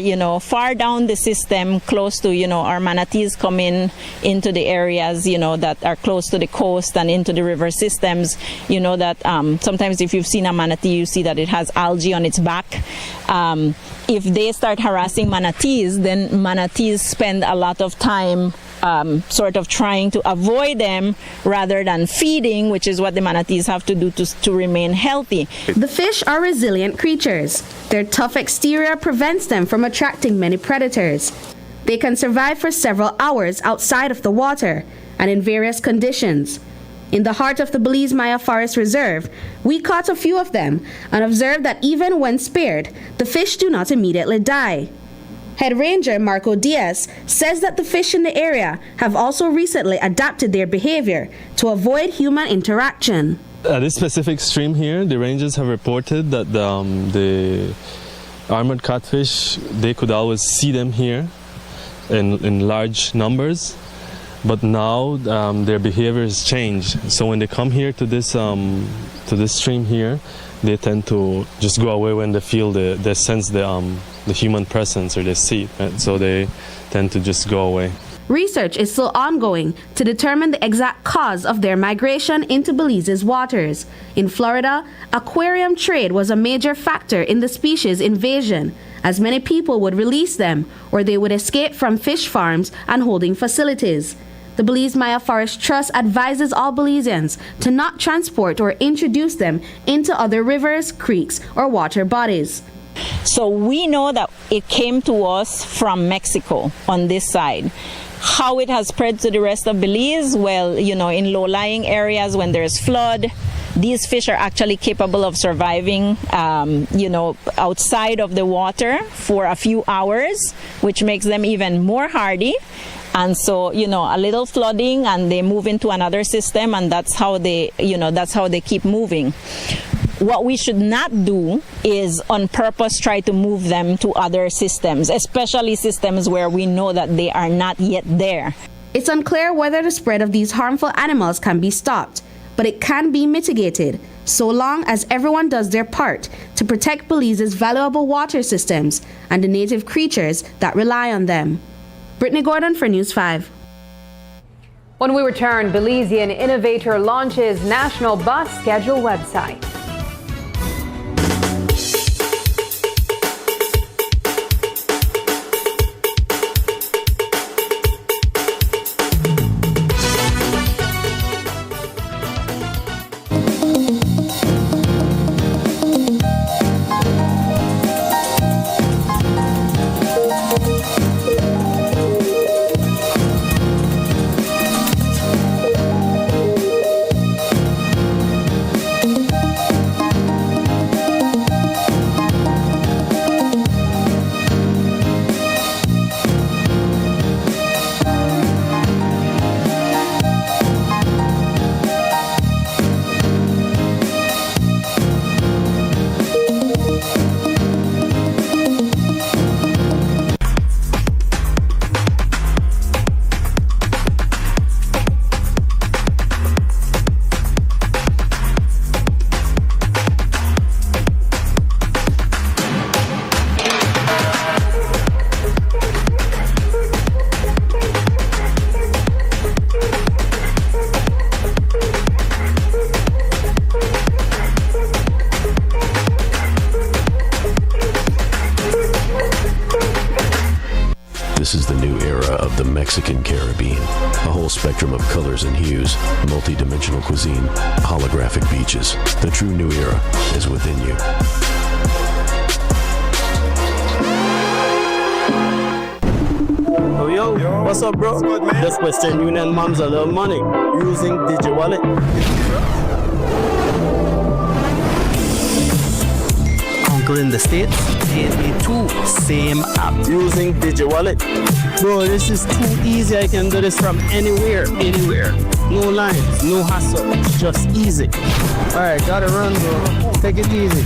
down the system, close to, our manatees come into the areas, that are close to the coast and into the river systems, that sometimes if you've seen a manatee, you see that it has algae on its back. If they start harassing manatees, then manatees spend a lot of time sort of trying to avoid them rather than feeding, which is what the manatees have to do to remain healthy. The fish are resilient creatures. Their tough exterior prevents them from attracting many predators. They can survive for several hours outside of the water and in various conditions. In the heart of the Belize Maya Forest Reserve, we caught a few of them and observed that even when spared, the fish do not immediately die. Head Ranger Marco Diaz says that the fish in the area have also recently adapted their behavior to avoid human interaction. At this specific stream here, the rangers have reported that the armored catfish, they could always see them here in large numbers, but now their behavior has changed. So when they come here to this stream here, they tend to just go away when they feel they sense the human presence or they see it, right? So they tend to just go away. Research is still ongoing to determine the exact cause of their migration into Belize's waters. In Florida, aquarium trade was a major factor in the species invasion, as many people would release them or they would escape from fish farms and holding facilities. The Belize Maya Forest Trust advises all Belizeans to not transport or introduce them into other rivers, creeks, or water bodies. So we know that it came to us from Mexico on this side. How it has spread to the rest of Belize? Well, in low-lying areas when there's flood, these fish are actually capable of surviving, outside of the water for a few hours, which makes them even more hardy. And so, a little flooding and they move into another system, and that's how they keep moving. What we should not do is on purpose try to move them to other systems, especially systems where we know that they are not yet there. It's unclear whether the spread of these harmful animals can be stopped, but it can be mitigated so long as everyone does their part to protect Belize's valuable water systems and the native creatures that rely on them. Brittany Gordon for News 5. When we return, Belizean innovator launches national bus schedule website. This is the new era of the Mexican Caribbean. A whole spectrum of colors and hues, multi-dimensional cuisine, holographic beaches. The true new era is within you. Oh, yo, what's up, bro? Good, man. Just Western Union moms a little money using DigiWallet. Uncle in the States, they too, same app using DigiWallet. Bro, this is too easy. I can do this from anywhere. No lines, no hassle, just easy. All right, gotta run, bro. Take it easy.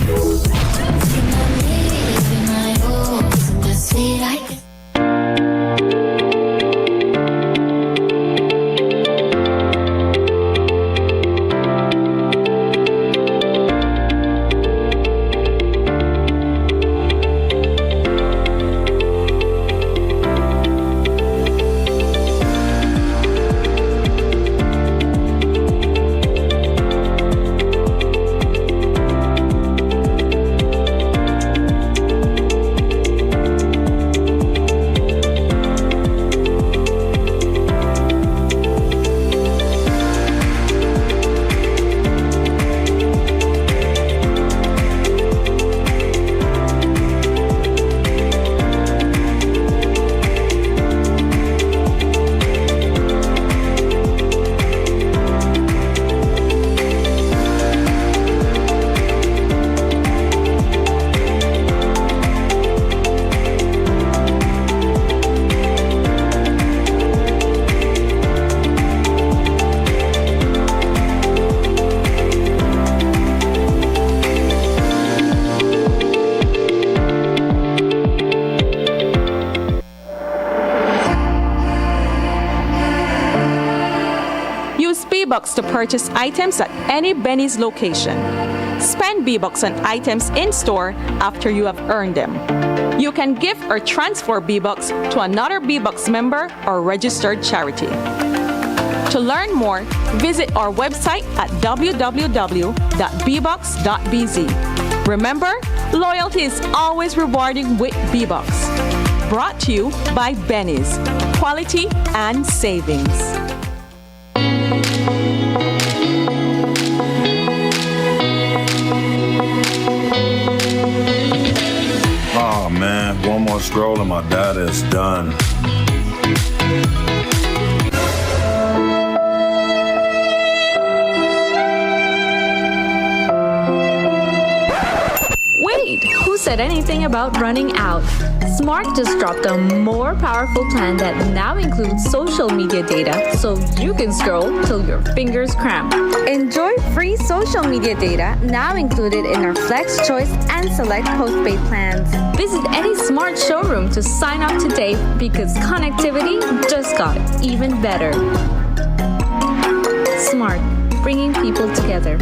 B-Bucks to purchase items at any Benny's location. Spend B-Bucks on items in-store after you have earned them. You can gift or transfer B-Bucks to another B-Bucks member or registered charity. To learn more, visit our website at www.bbucks.bz. Remember, loyalty is always rewarding with B-Bucks. Brought to you by Benny's. Quality and savings. Oh man, one more scroll and my data is done. Wait, who said anything about running out? Smart just dropped a more powerful plan that now includes social media data so you can scroll till your fingers cramp. Enjoy free social media data now included in our Flex Choice and Select postpaid plans. Visit any Smart showroom to sign up today because connectivity just got even better. Smart, bringing people together.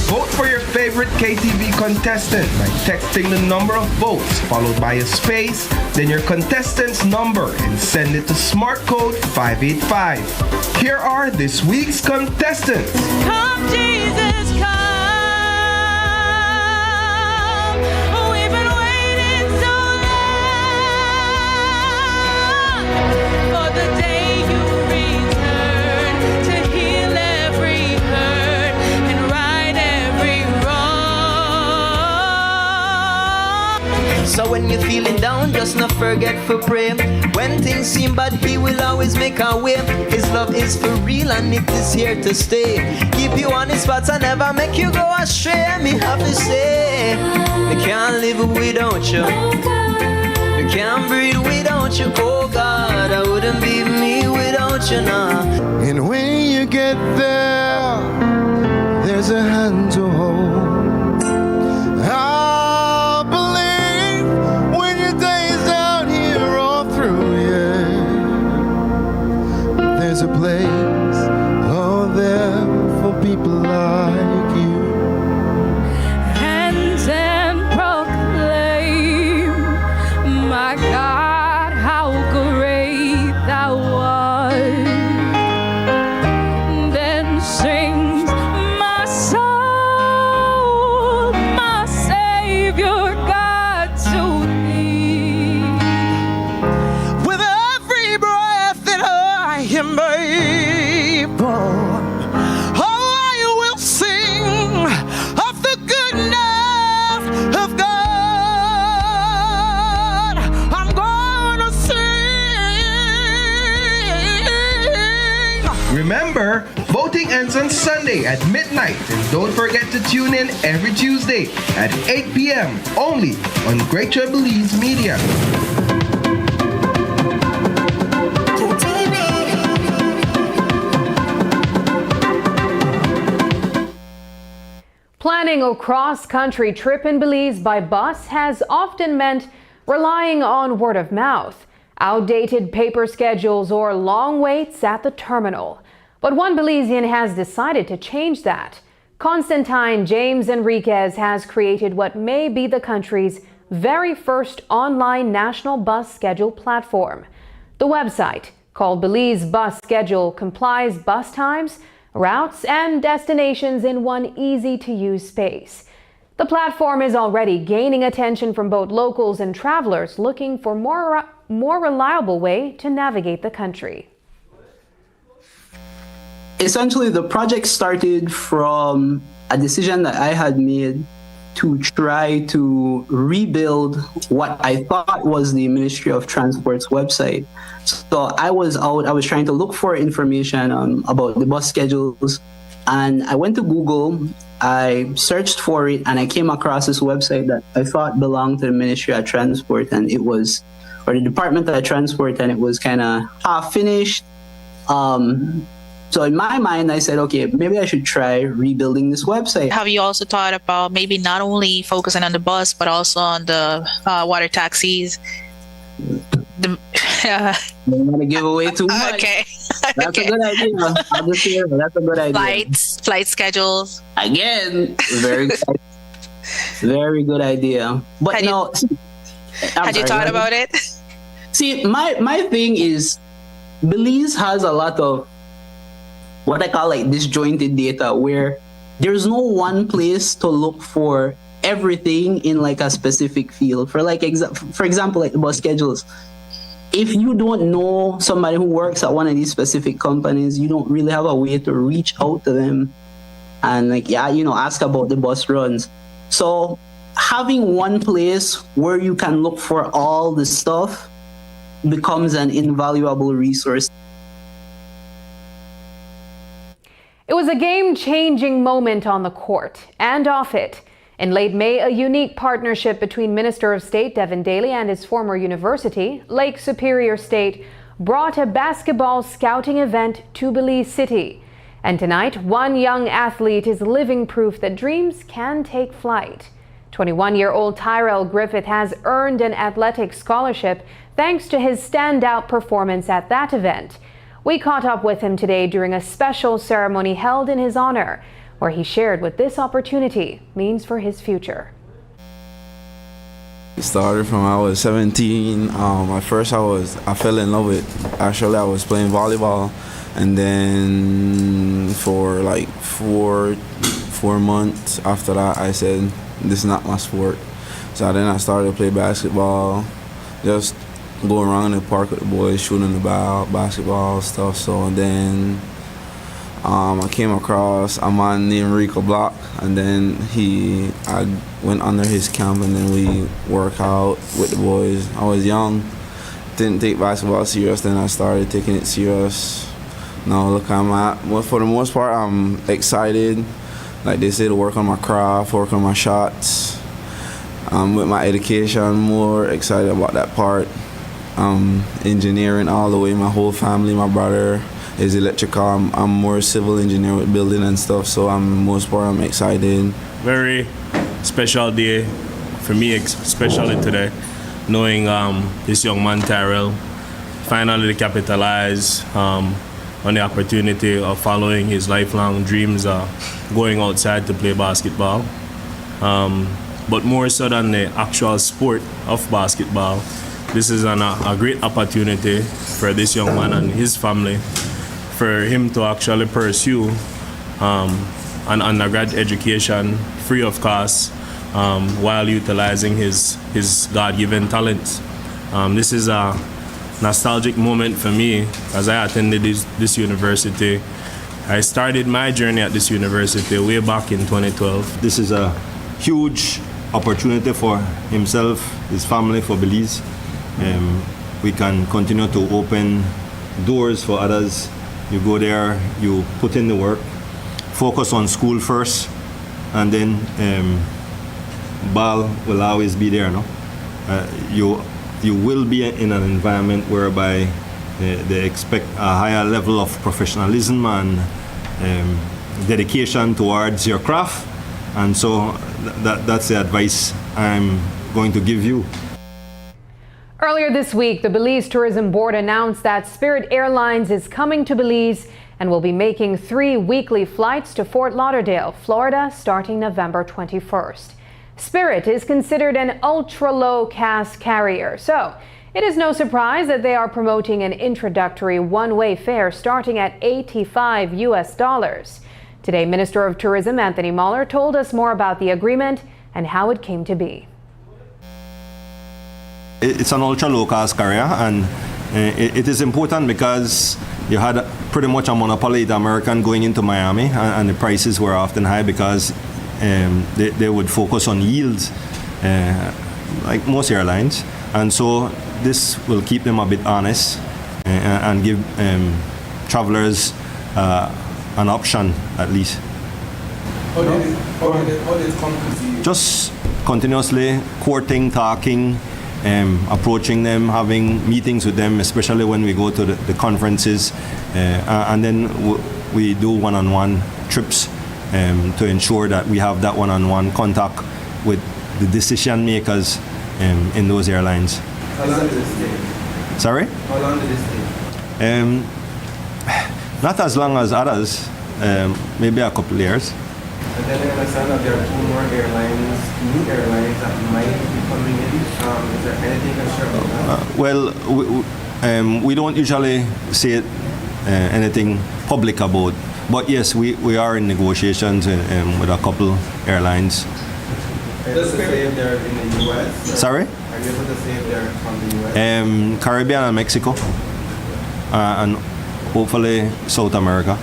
Vote for your favorite KTV contestant by texting the number of votes followed by a space, then your contestant's number, and send it to Smart Code 585. Here are this week's contestants. Come, Jesus, come. We've been waiting so long for the day you return to heal every hurt and right every wrong. So when you're feeling down, just not forget for pray. When things seem bad, He will always make a way. His love is for real and it is here to stay. Keep you on His spots and never make you go astray. Me have to say, we can't live without you. We can't breathe without you. Oh God, I wouldn't be me without you now. And when you get there, there's a hand to hold. I believe when your days down here all through, yeah, there's a place out there for people like you. Hands and proclaim, my God, how great thou art. Then sings my soul, my Savior God to thee. With every breath that I am able, oh, I will sing of the goodness of God. I'm gonna sing. Remember, voting ends on Sunday at midnight, and don't forget to tune in every Tuesday at 8 p.m. only on Great Jubilees Media. Planning a cross-country trip in Belize by bus has often meant relying on word of mouth, outdated paper schedules, or long waits at the terminal. But one Belizean has decided to change that. Constantine James Enriquez has created what may be the country's very first online national bus schedule platform. The website, called Belize Bus Schedule, compiles bus times, routes, and destinations in one easy-to-use space. The platform is already gaining attention from both locals and travelers looking for more reliable way to navigate the country. Essentially, the project started from a decision that I had made to try to rebuild what I thought was the Ministry of Transport's website. So I was trying to look for information about the bus schedules, and I went to Google, I searched for it, and I came across this website that I thought belonged to the Ministry of Transport, and it was, or the Department of Transport, and it was kind of half finished. So in my mind, I said, okay, maybe I should try rebuilding this website. Have you also thought about maybe not only focusing on the bus, but also on the water taxis? I don't want to give away too much. Okay. That's a good idea. I'll just say that's a good idea. Flight schedules. Again, very good, very good idea. But had you thought about it? See, my thing is, Belize has a lot of what I call like disjointed data, where there's no one place to look for everything in like a specific field. For example, like the bus schedules. If you don't know somebody who works at one of these specific companies, you don't really have a way to reach out to them and ask about the bus runs. So having one place where you can look for all the stuff becomes an invaluable resource. It was a game-changing moment on the court and off it. In late May, a unique partnership between Minister of State Devin Daly and his former university, Lake Superior State, brought a basketball scouting event to Belize City. And tonight, one young athlete is living proof that dreams can take flight. 21-year-old Tyrell Griffith has earned an athletic scholarship thanks to his standout performance at that event. We caught up with him today during a special ceremony held in his honor, where he shared what this opportunity means for his future. It started from I was 17. At first I fell in love with, actually I was playing volleyball, and then for like four months after that I said, this is not my sport. So then I started to play basketball, just go around in the park with the boys, shooting the ball, basketball stuff. So then I came across a man named Rico Block, and then I went under his camp, and then we work out with the boys. I was young, didn't take basketball serious, then I started taking it serious. Now look, well, for the most part, I'm excited. Like they say, to work on my craft, work on my shots. With my education, more excited about that part. Engineering all the way, my whole family, my brother is electrical. I'm more civil engineer with building and stuff, so most part I'm excited. Very special day for me, especially today, knowing this young man Tyrell finally capitalized on the opportunity of following his lifelong dreams, going outside to play basketball. But more so than the actual sport of basketball, this is a great opportunity for this young man and his family, for him to actually pursue an undergrad education free of cost while utilizing his God-given talents. This is a nostalgic moment for me as I attended this university. I started my journey at this university way back in 2012. This is a huge opportunity for himself, his family, for Belize. We can continue to open doors for others. You go there, you put in the work, focus on school first, and then ball will always be there. No, you will be in an environment whereby they expect a higher level of professionalism and dedication towards your craft, and so that's the advice I'm going to give you. Earlier this week, the Belize Tourism Board announced that Spirit Airlines is coming to Belize and will be making 3 weekly flights to Fort Lauderdale, Florida, starting November 21st. Spirit is considered an ultra-low caste carrier, so it is no surprise that they are promoting an introductory one-way fare starting at $85. Today, Minister of Tourism Anthony Mahler told us more about the agreement and how it came to be. It's an ultra-low cost carrier, and it is important because you had pretty much a monopoly, the American, going into Miami, and the prices were often high because they would focus on yields, like most airlines, and so this will keep them a bit honest and give travelers an option at least. How did it come to see you? Just continuously courting, talking, approaching them, having meetings with them, especially when we go to the conferences, and then we do one-on-one trips to ensure that we have that one-on-one contact with the decision makers in those airlines. How long did this take? Sorry? How long did this take? Not as long as others, maybe a couple of years. And then I understand that there are 2 more airlines, new airlines that might be coming in. Is there anything you can share about that? Well, we don't usually say anything public about, but yes, we are in negotiations with a couple airlines. Are you able to say if they're in the U.S.? Sorry? Are you able to say if they're from the U.S.? Caribbean and Mexico, and hopefully South America.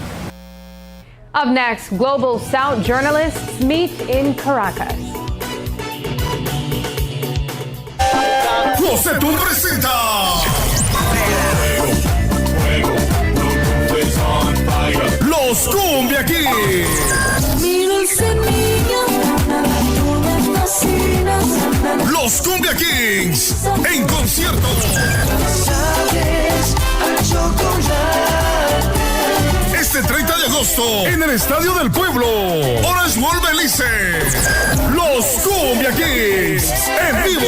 Up next, Global South journalists meet in Caracas. José presenta Los Cumbia Kings. Los Cumbia Kings en concierto. Este 30 de agosto en el Estadio del Pueblo, Orange World Belice. Los Cumbia Kings en vivo.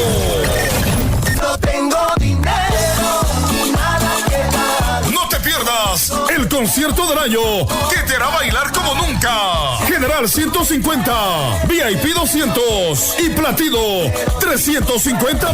No tengo dinero, nada que dar. No te pierdas el concierto del año que te hará bailar como nunca. General 150, VIP 200 y Platino $350.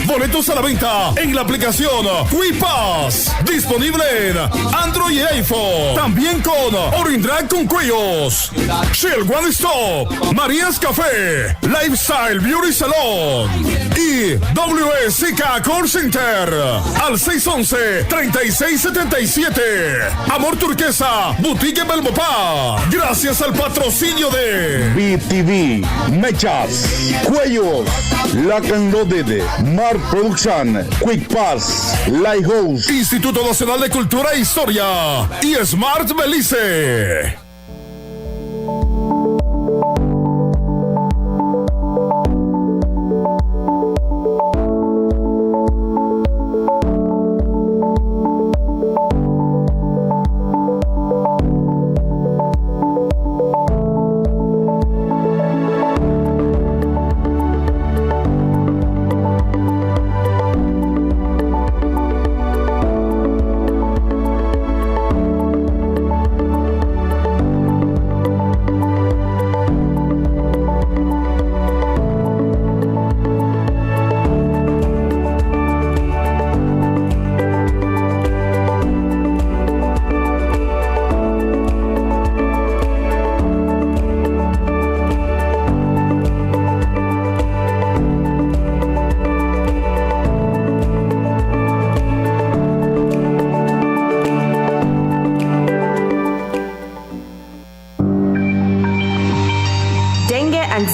Boletos a la venta en la aplicación WePass, disponible en Android y iPhone. También con Orindrag con cuellos, Shell One Stop, María's Café, Lifestyle Beauty Salon y WSK Call Center al 611-3677. Amor Turquesa, Boutique Belmopá. Gracias al patrocinio de BTV, Mechas, Cuellos, Lock and Loaded, Mar Production, Quick Pass, Lighthouse, Instituto Nacional de Cultura e Historia y Smart Belice.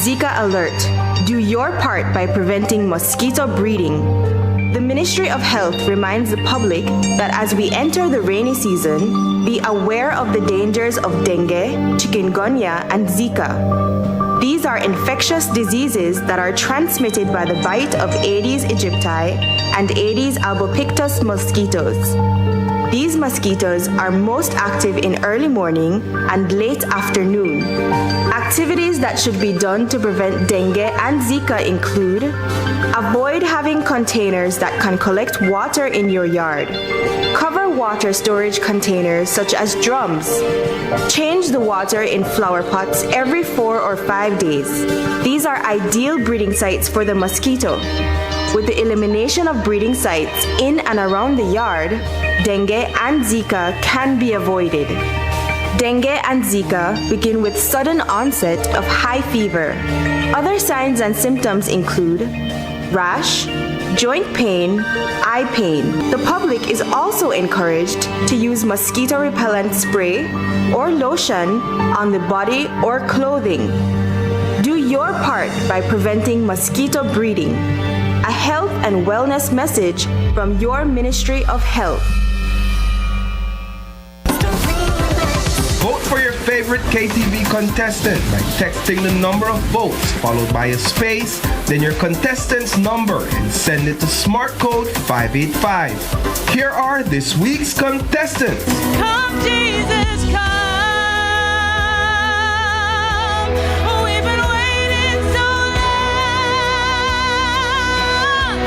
Zika alert. Do your part by preventing mosquito breeding. The Ministry of Health reminds the public that as we enter the rainy season, be aware of the dangers of dengue, chikungunya, and Zika. These are infectious diseases that are transmitted by the bite of Aedes aegypti and Aedes albopictus mosquitoes. These mosquitoes are most active in early morning and late afternoon. Activities that should be done to prevent dengue and Zika include: avoid having containers that can collect water in your yard. Cover water storage containers such as drums. Change the water in flower pots every 4 or 5 days. These are ideal breeding sites for the mosquito. With the elimination of breeding sites in and around the yard, dengue and Zika can be avoided. Dengue and Zika begin with sudden onset of high fever. Other signs and symptoms include rash, joint pain, eye pain. The public is also encouraged to use mosquito repellent spray or lotion on the body or clothing. Do your part by preventing mosquito breeding. A health and wellness message from your Ministry of Health. Vote for your favorite KTV contestant by texting the number of votes followed by a space, then your contestant's number, and send it to Smart Code 585. Here are this week's contestants. Come, Jesus, come. We've been waiting so long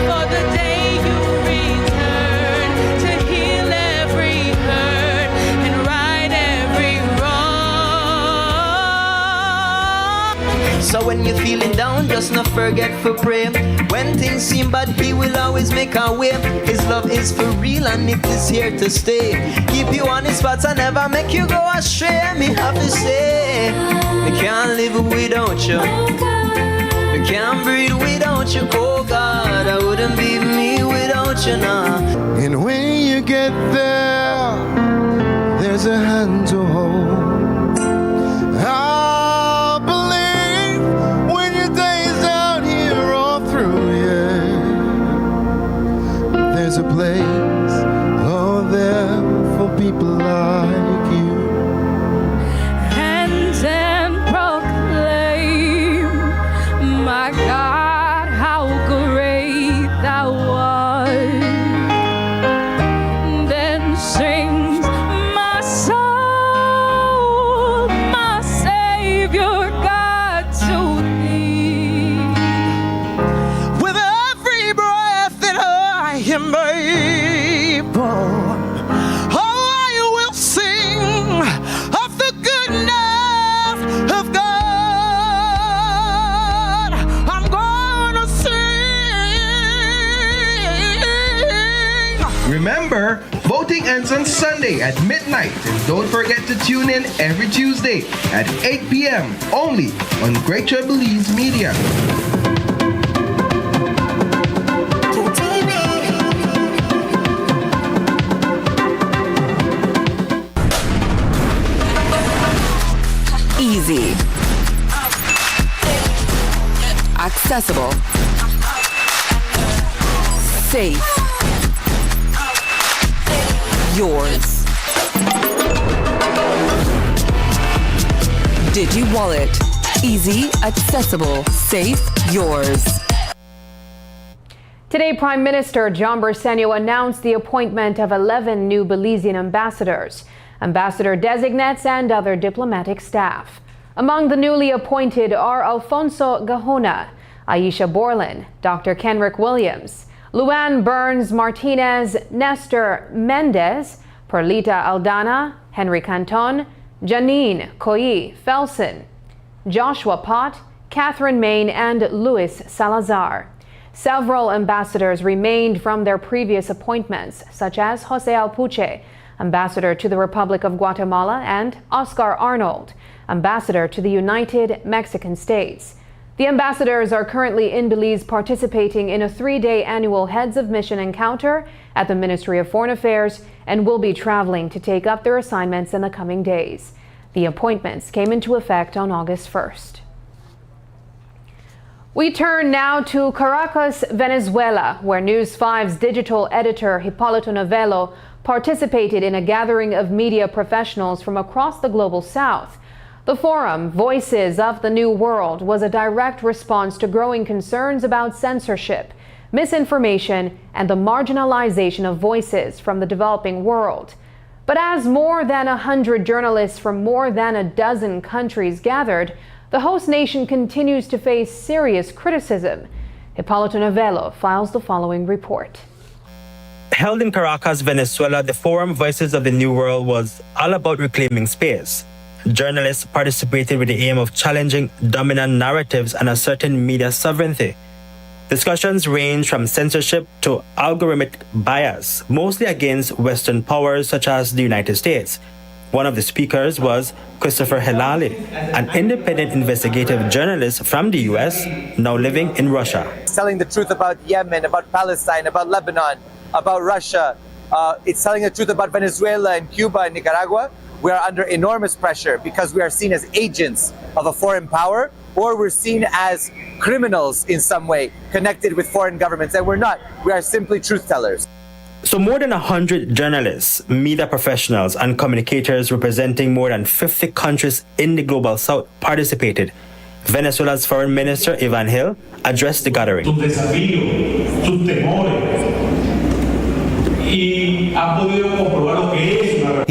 for the day you return to heal every hurt and right every wrong. So when you're feeling down, just not forget for prayer. When things seem bad, He will always make a way. His love is for real and it is here to stay. Keep you on His spots and never make you go astray. Me have to say, we can't live without you. We can't breathe without you. Oh God, I wouldn't be me without you now. And when you get there, there's a hand to hold. I believe when your days out here all through, yeah, there's a place out there for people like you. Hands and proclaim, ends on Sunday at midnight. And don't forget to tune in every Tuesday at 8 p.m. only on Great Jubilees Media. Easy. Accessible. Safe. Yours. Digi Wallet. Easy, accessible, safe, yours. Today, Prime Minister John Bersenio announced the appointment of 11 new Belizean ambassadors, ambassador designates, and other diplomatic staff. Among the newly appointed are Alfonso Gahona, Aisha Borland, Dr. Kenrick Williams, Luann Burns Martinez, Nestor Mendez, Perlita Aldana, Henry Canton, Janine Koyi Felson, Joshua Pott, Catherine Main, and Luis Salazar. Several ambassadors remained from their previous appointments, such as Jose Alpuche, ambassador to the Republic of Guatemala, and Oscar Arnold, ambassador to the United Mexican States. The ambassadors are currently in Belize participating in a 3-day annual Heads of Mission encounter at the Ministry of Foreign Affairs and will be traveling to take up their assignments in the coming days. The appointments came into effect on August 1st. We turn now to Caracas, Venezuela, where News 5's digital editor Hipólito Novello participated in a gathering of media professionals from across the global south. The forum, Voices of the New World, was a direct response to growing concerns about censorship, misinformation, and the marginalization of voices from the developing world. But as more than 100 journalists from more than a dozen countries gathered, the host nation continues to face serious criticism. Hipólito Novello files the following report. Held in Caracas, Venezuela, the forum Voices of the New World was all about reclaiming space. Journalists participated with the aim of challenging dominant narratives and asserting media sovereignty. Discussions range from censorship to algorithmic bias, mostly against Western powers such as the United States. One of the speakers was Christopher Helali, an independent investigative journalist from the US, now living in Russia. Telling the truth about Yemen, about Palestine, about Lebanon, about Russia. It's telling the truth about Venezuela and Cuba and Nicaragua. We are under enormous pressure because we are seen as agents of a foreign power, or we're seen as criminals in some way connected with foreign governments, and we're not. We are simply truth tellers. So more than 100 journalists, media professionals, and communicators representing more than 50 countries in the global south participated. Venezuela's Foreign Minister Ivan Hill addressed the gathering. He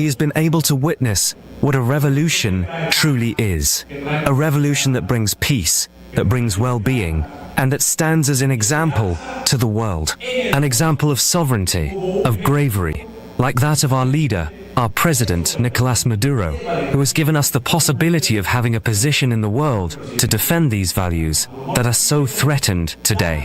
has been able to witness what a revolution truly is. A revolution that brings peace, that brings well-being, and that stands as an example to the world. An example of sovereignty, of bravery, like that of our leader, our president, Nicolas Maduro, who has given us the possibility of having a position in the world to defend these values that are so threatened today.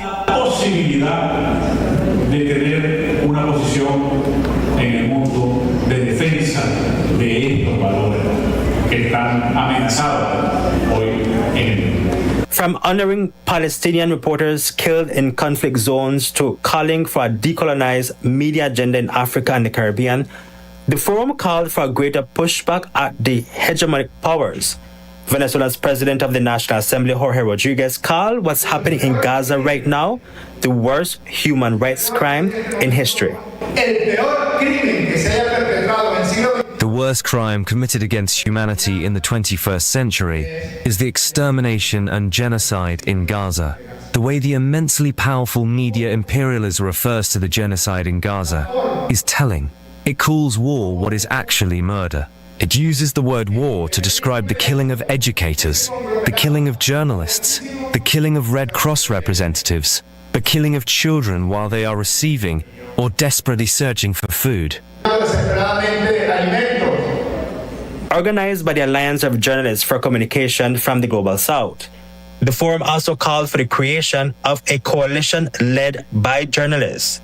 From honoring Palestinian reporters killed in conflict zones to calling for a decolonized media agenda in Africa and the Caribbean, the forum called for a greater pushback at the hegemonic powers. Venezuela's president of the National Assembly, Jorge Rodriguez, called what's happening in Gaza right now the worst human rights crime in history. The worst crime committed against humanity in the 21st century is the extermination and genocide in Gaza. The way the immensely powerful media imperialism refers to the genocide in Gaza is telling. It calls war what is actually murder. It uses the word war to describe the killing of educators, the killing of journalists, the killing of Red Cross representatives, the killing of children while they are receiving or desperately searching for food. Organized by the Alliance of Journalists for Communication from the Global South, the forum also called for the creation of a coalition led by journalists.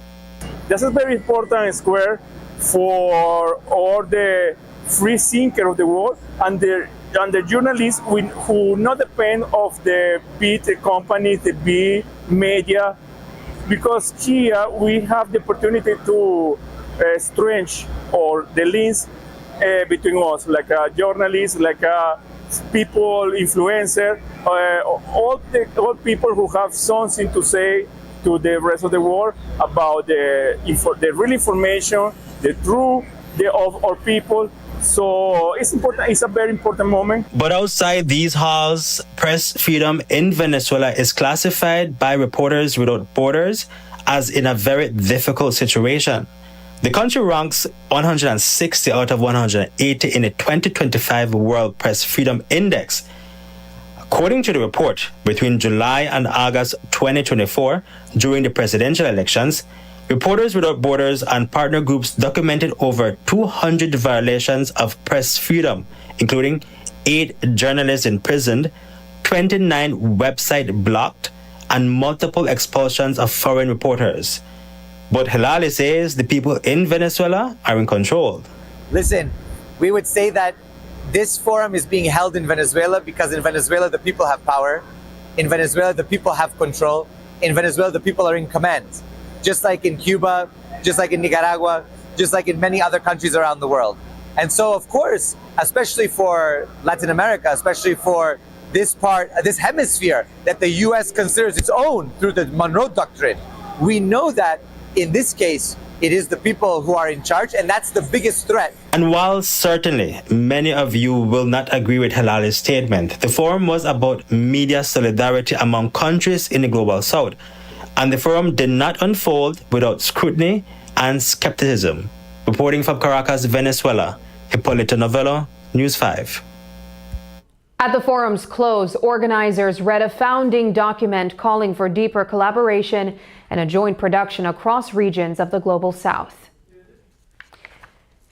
This is very important and square for all the free thinker of the world and the journalists who not depend of the big companies, the big media, because here we have the opportunity to stretch or the links between us, like a journalist, like a people, influencer, all people who have something to say to the rest of the world about the real information, the truth of our people. So it's important. It's a very important moment. But outside these halls, press freedom in Venezuela is classified by Reporters Without Borders as in a very difficult situation. The country ranks 160 out of 180 in the 2025 World Press Freedom Index. According to the report, between July and August 2024, during the presidential elections, Reporters Without Borders and partner groups documented over 200 violations of press freedom, including 8 journalists imprisoned, 29 websites blocked, and multiple expulsions of foreign reporters. But Hilali says the people in Venezuela are in control. Listen, we would say that this forum is being held in Venezuela because in Venezuela the people have power. In Venezuela the people have control. In Venezuela the people are in command. Just like in Cuba, just like in Nicaragua, just like in many other countries around the world. And so, of course, especially for Latin America, especially for this hemisphere that the U.S. considers its own through the Monroe Doctrine, we know that in this case, it is the people who are in charge, and that's the biggest threat. And while certainly many of you will not agree with Hilali's statement, the forum was about media solidarity among countries in the global south. And the forum did not unfold without scrutiny and skepticism. Reporting from Caracas, Venezuela, Hipólito Novello, News 5. At the forum's close, organizers read a founding document calling for deeper collaboration and a joint production across regions of the global south.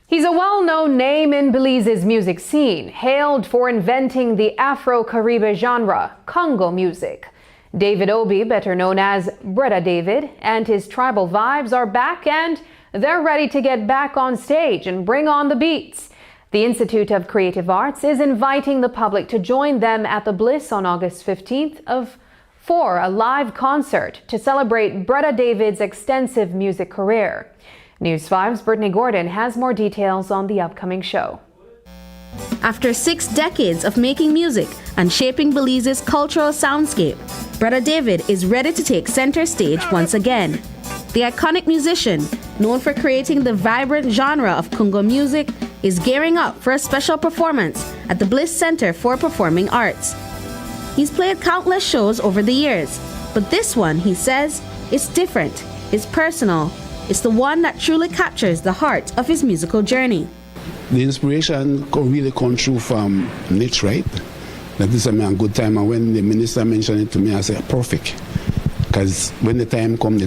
He's a well-known name in Belize's music scene, hailed for inventing the Afro-Caribe genre, Congo music. David Obi, better known as Brother David, and his tribal vibes are back and they're ready to get back on stage and bring on the beats. The Institute of Creative Arts is inviting the public to join them at the Bliss on August 15th for a live concert to celebrate Brother David's extensive music career. News 5's Brittany Gordon has more details on the upcoming show. After 6 decades of making music and shaping Belize's cultural soundscape, Brother David is ready to take center stage once again. The iconic musician, known for creating the vibrant genre of Congo music, is gearing up for a special performance at the Bliss Center for Performing Arts. He's played countless shows over the years, but this one, he says, is different, is personal, it's the one that truly captures the heart of his musical journey. The inspiration really come true from Niche, right? That this is a good time, and when the minister mentioned it to me, I said, perfect. Because when the time come,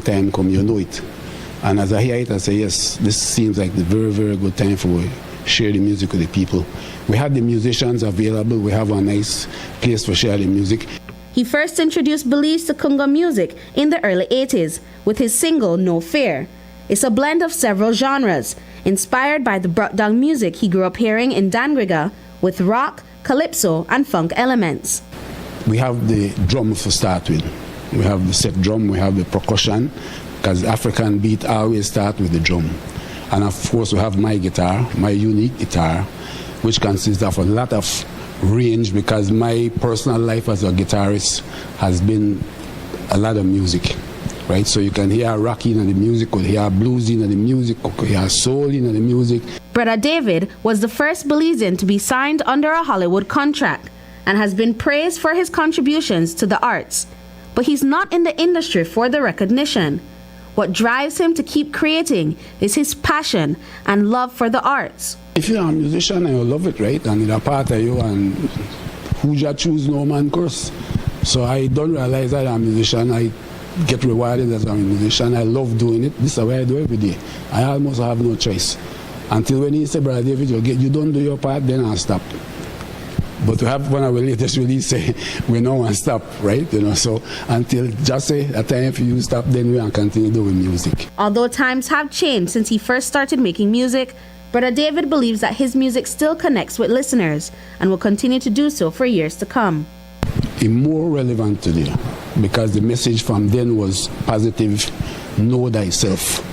you know it. And as I hear it, I say, yes, this seems like the very, very good time for share the music with the people. We have the musicians available, we have a nice place for share the music. He first introduced Belize to Congo music in the early 80s with his single, No Fear. It's a blend of several genres, inspired by the brought-down music he grew up hearing in Dangriga, with rock, calypso, and funk elements. We have the drum to start with. We have the set drum, we have the percussion, because African beat always start with the drum. And of course we have my guitar, my unique guitar, which consists of a lot of range, because my personal life as a guitarist has been a lot of music. Right, so you can hear rock in the music, or hear blues in the music, or hear soul in the music. Brother David was the first Belizean to be signed under a Hollywood contract and has been praised for his contributions to the arts. But he's not in the industry for the recognition. What drives him to keep creating is his passion and love for the arts. If you're a musician and you love it, right, and it's a part of you, and who just choose no man curse. So I don't realize that I'm a musician. I get rewarded as a musician. I love doing it. This is the way I do every day. I almost have no choice. Until when he said, Brother David, you don't do your part, then I'll stop. But to have one of our latest release say, we no one stop, right? You know, so until just say a time if you stop, then we can continue doing music. Although times have changed since he first started making music, Brother David believes that his music still connects with listeners and will continue to do so for years to come. It's more relevant today because the message from then was positive, know thyself.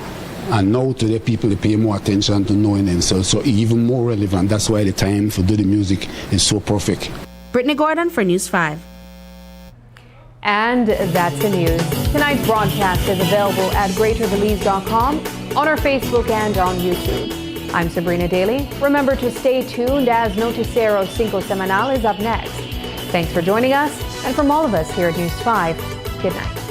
And now today people they pay more attention to knowing themselves, so even more relevant. That's why the time for do the music is so perfect. Brittany Gordon for News 5. And that's the news. Tonight's broadcast is available at greaterbelize.com, on our Facebook and on YouTube. I'm Sabrina Daly. Remember to stay tuned as Noticiero Cinco Semanal is up next. Thanks for joining us, and from all of us here at News 5, good night.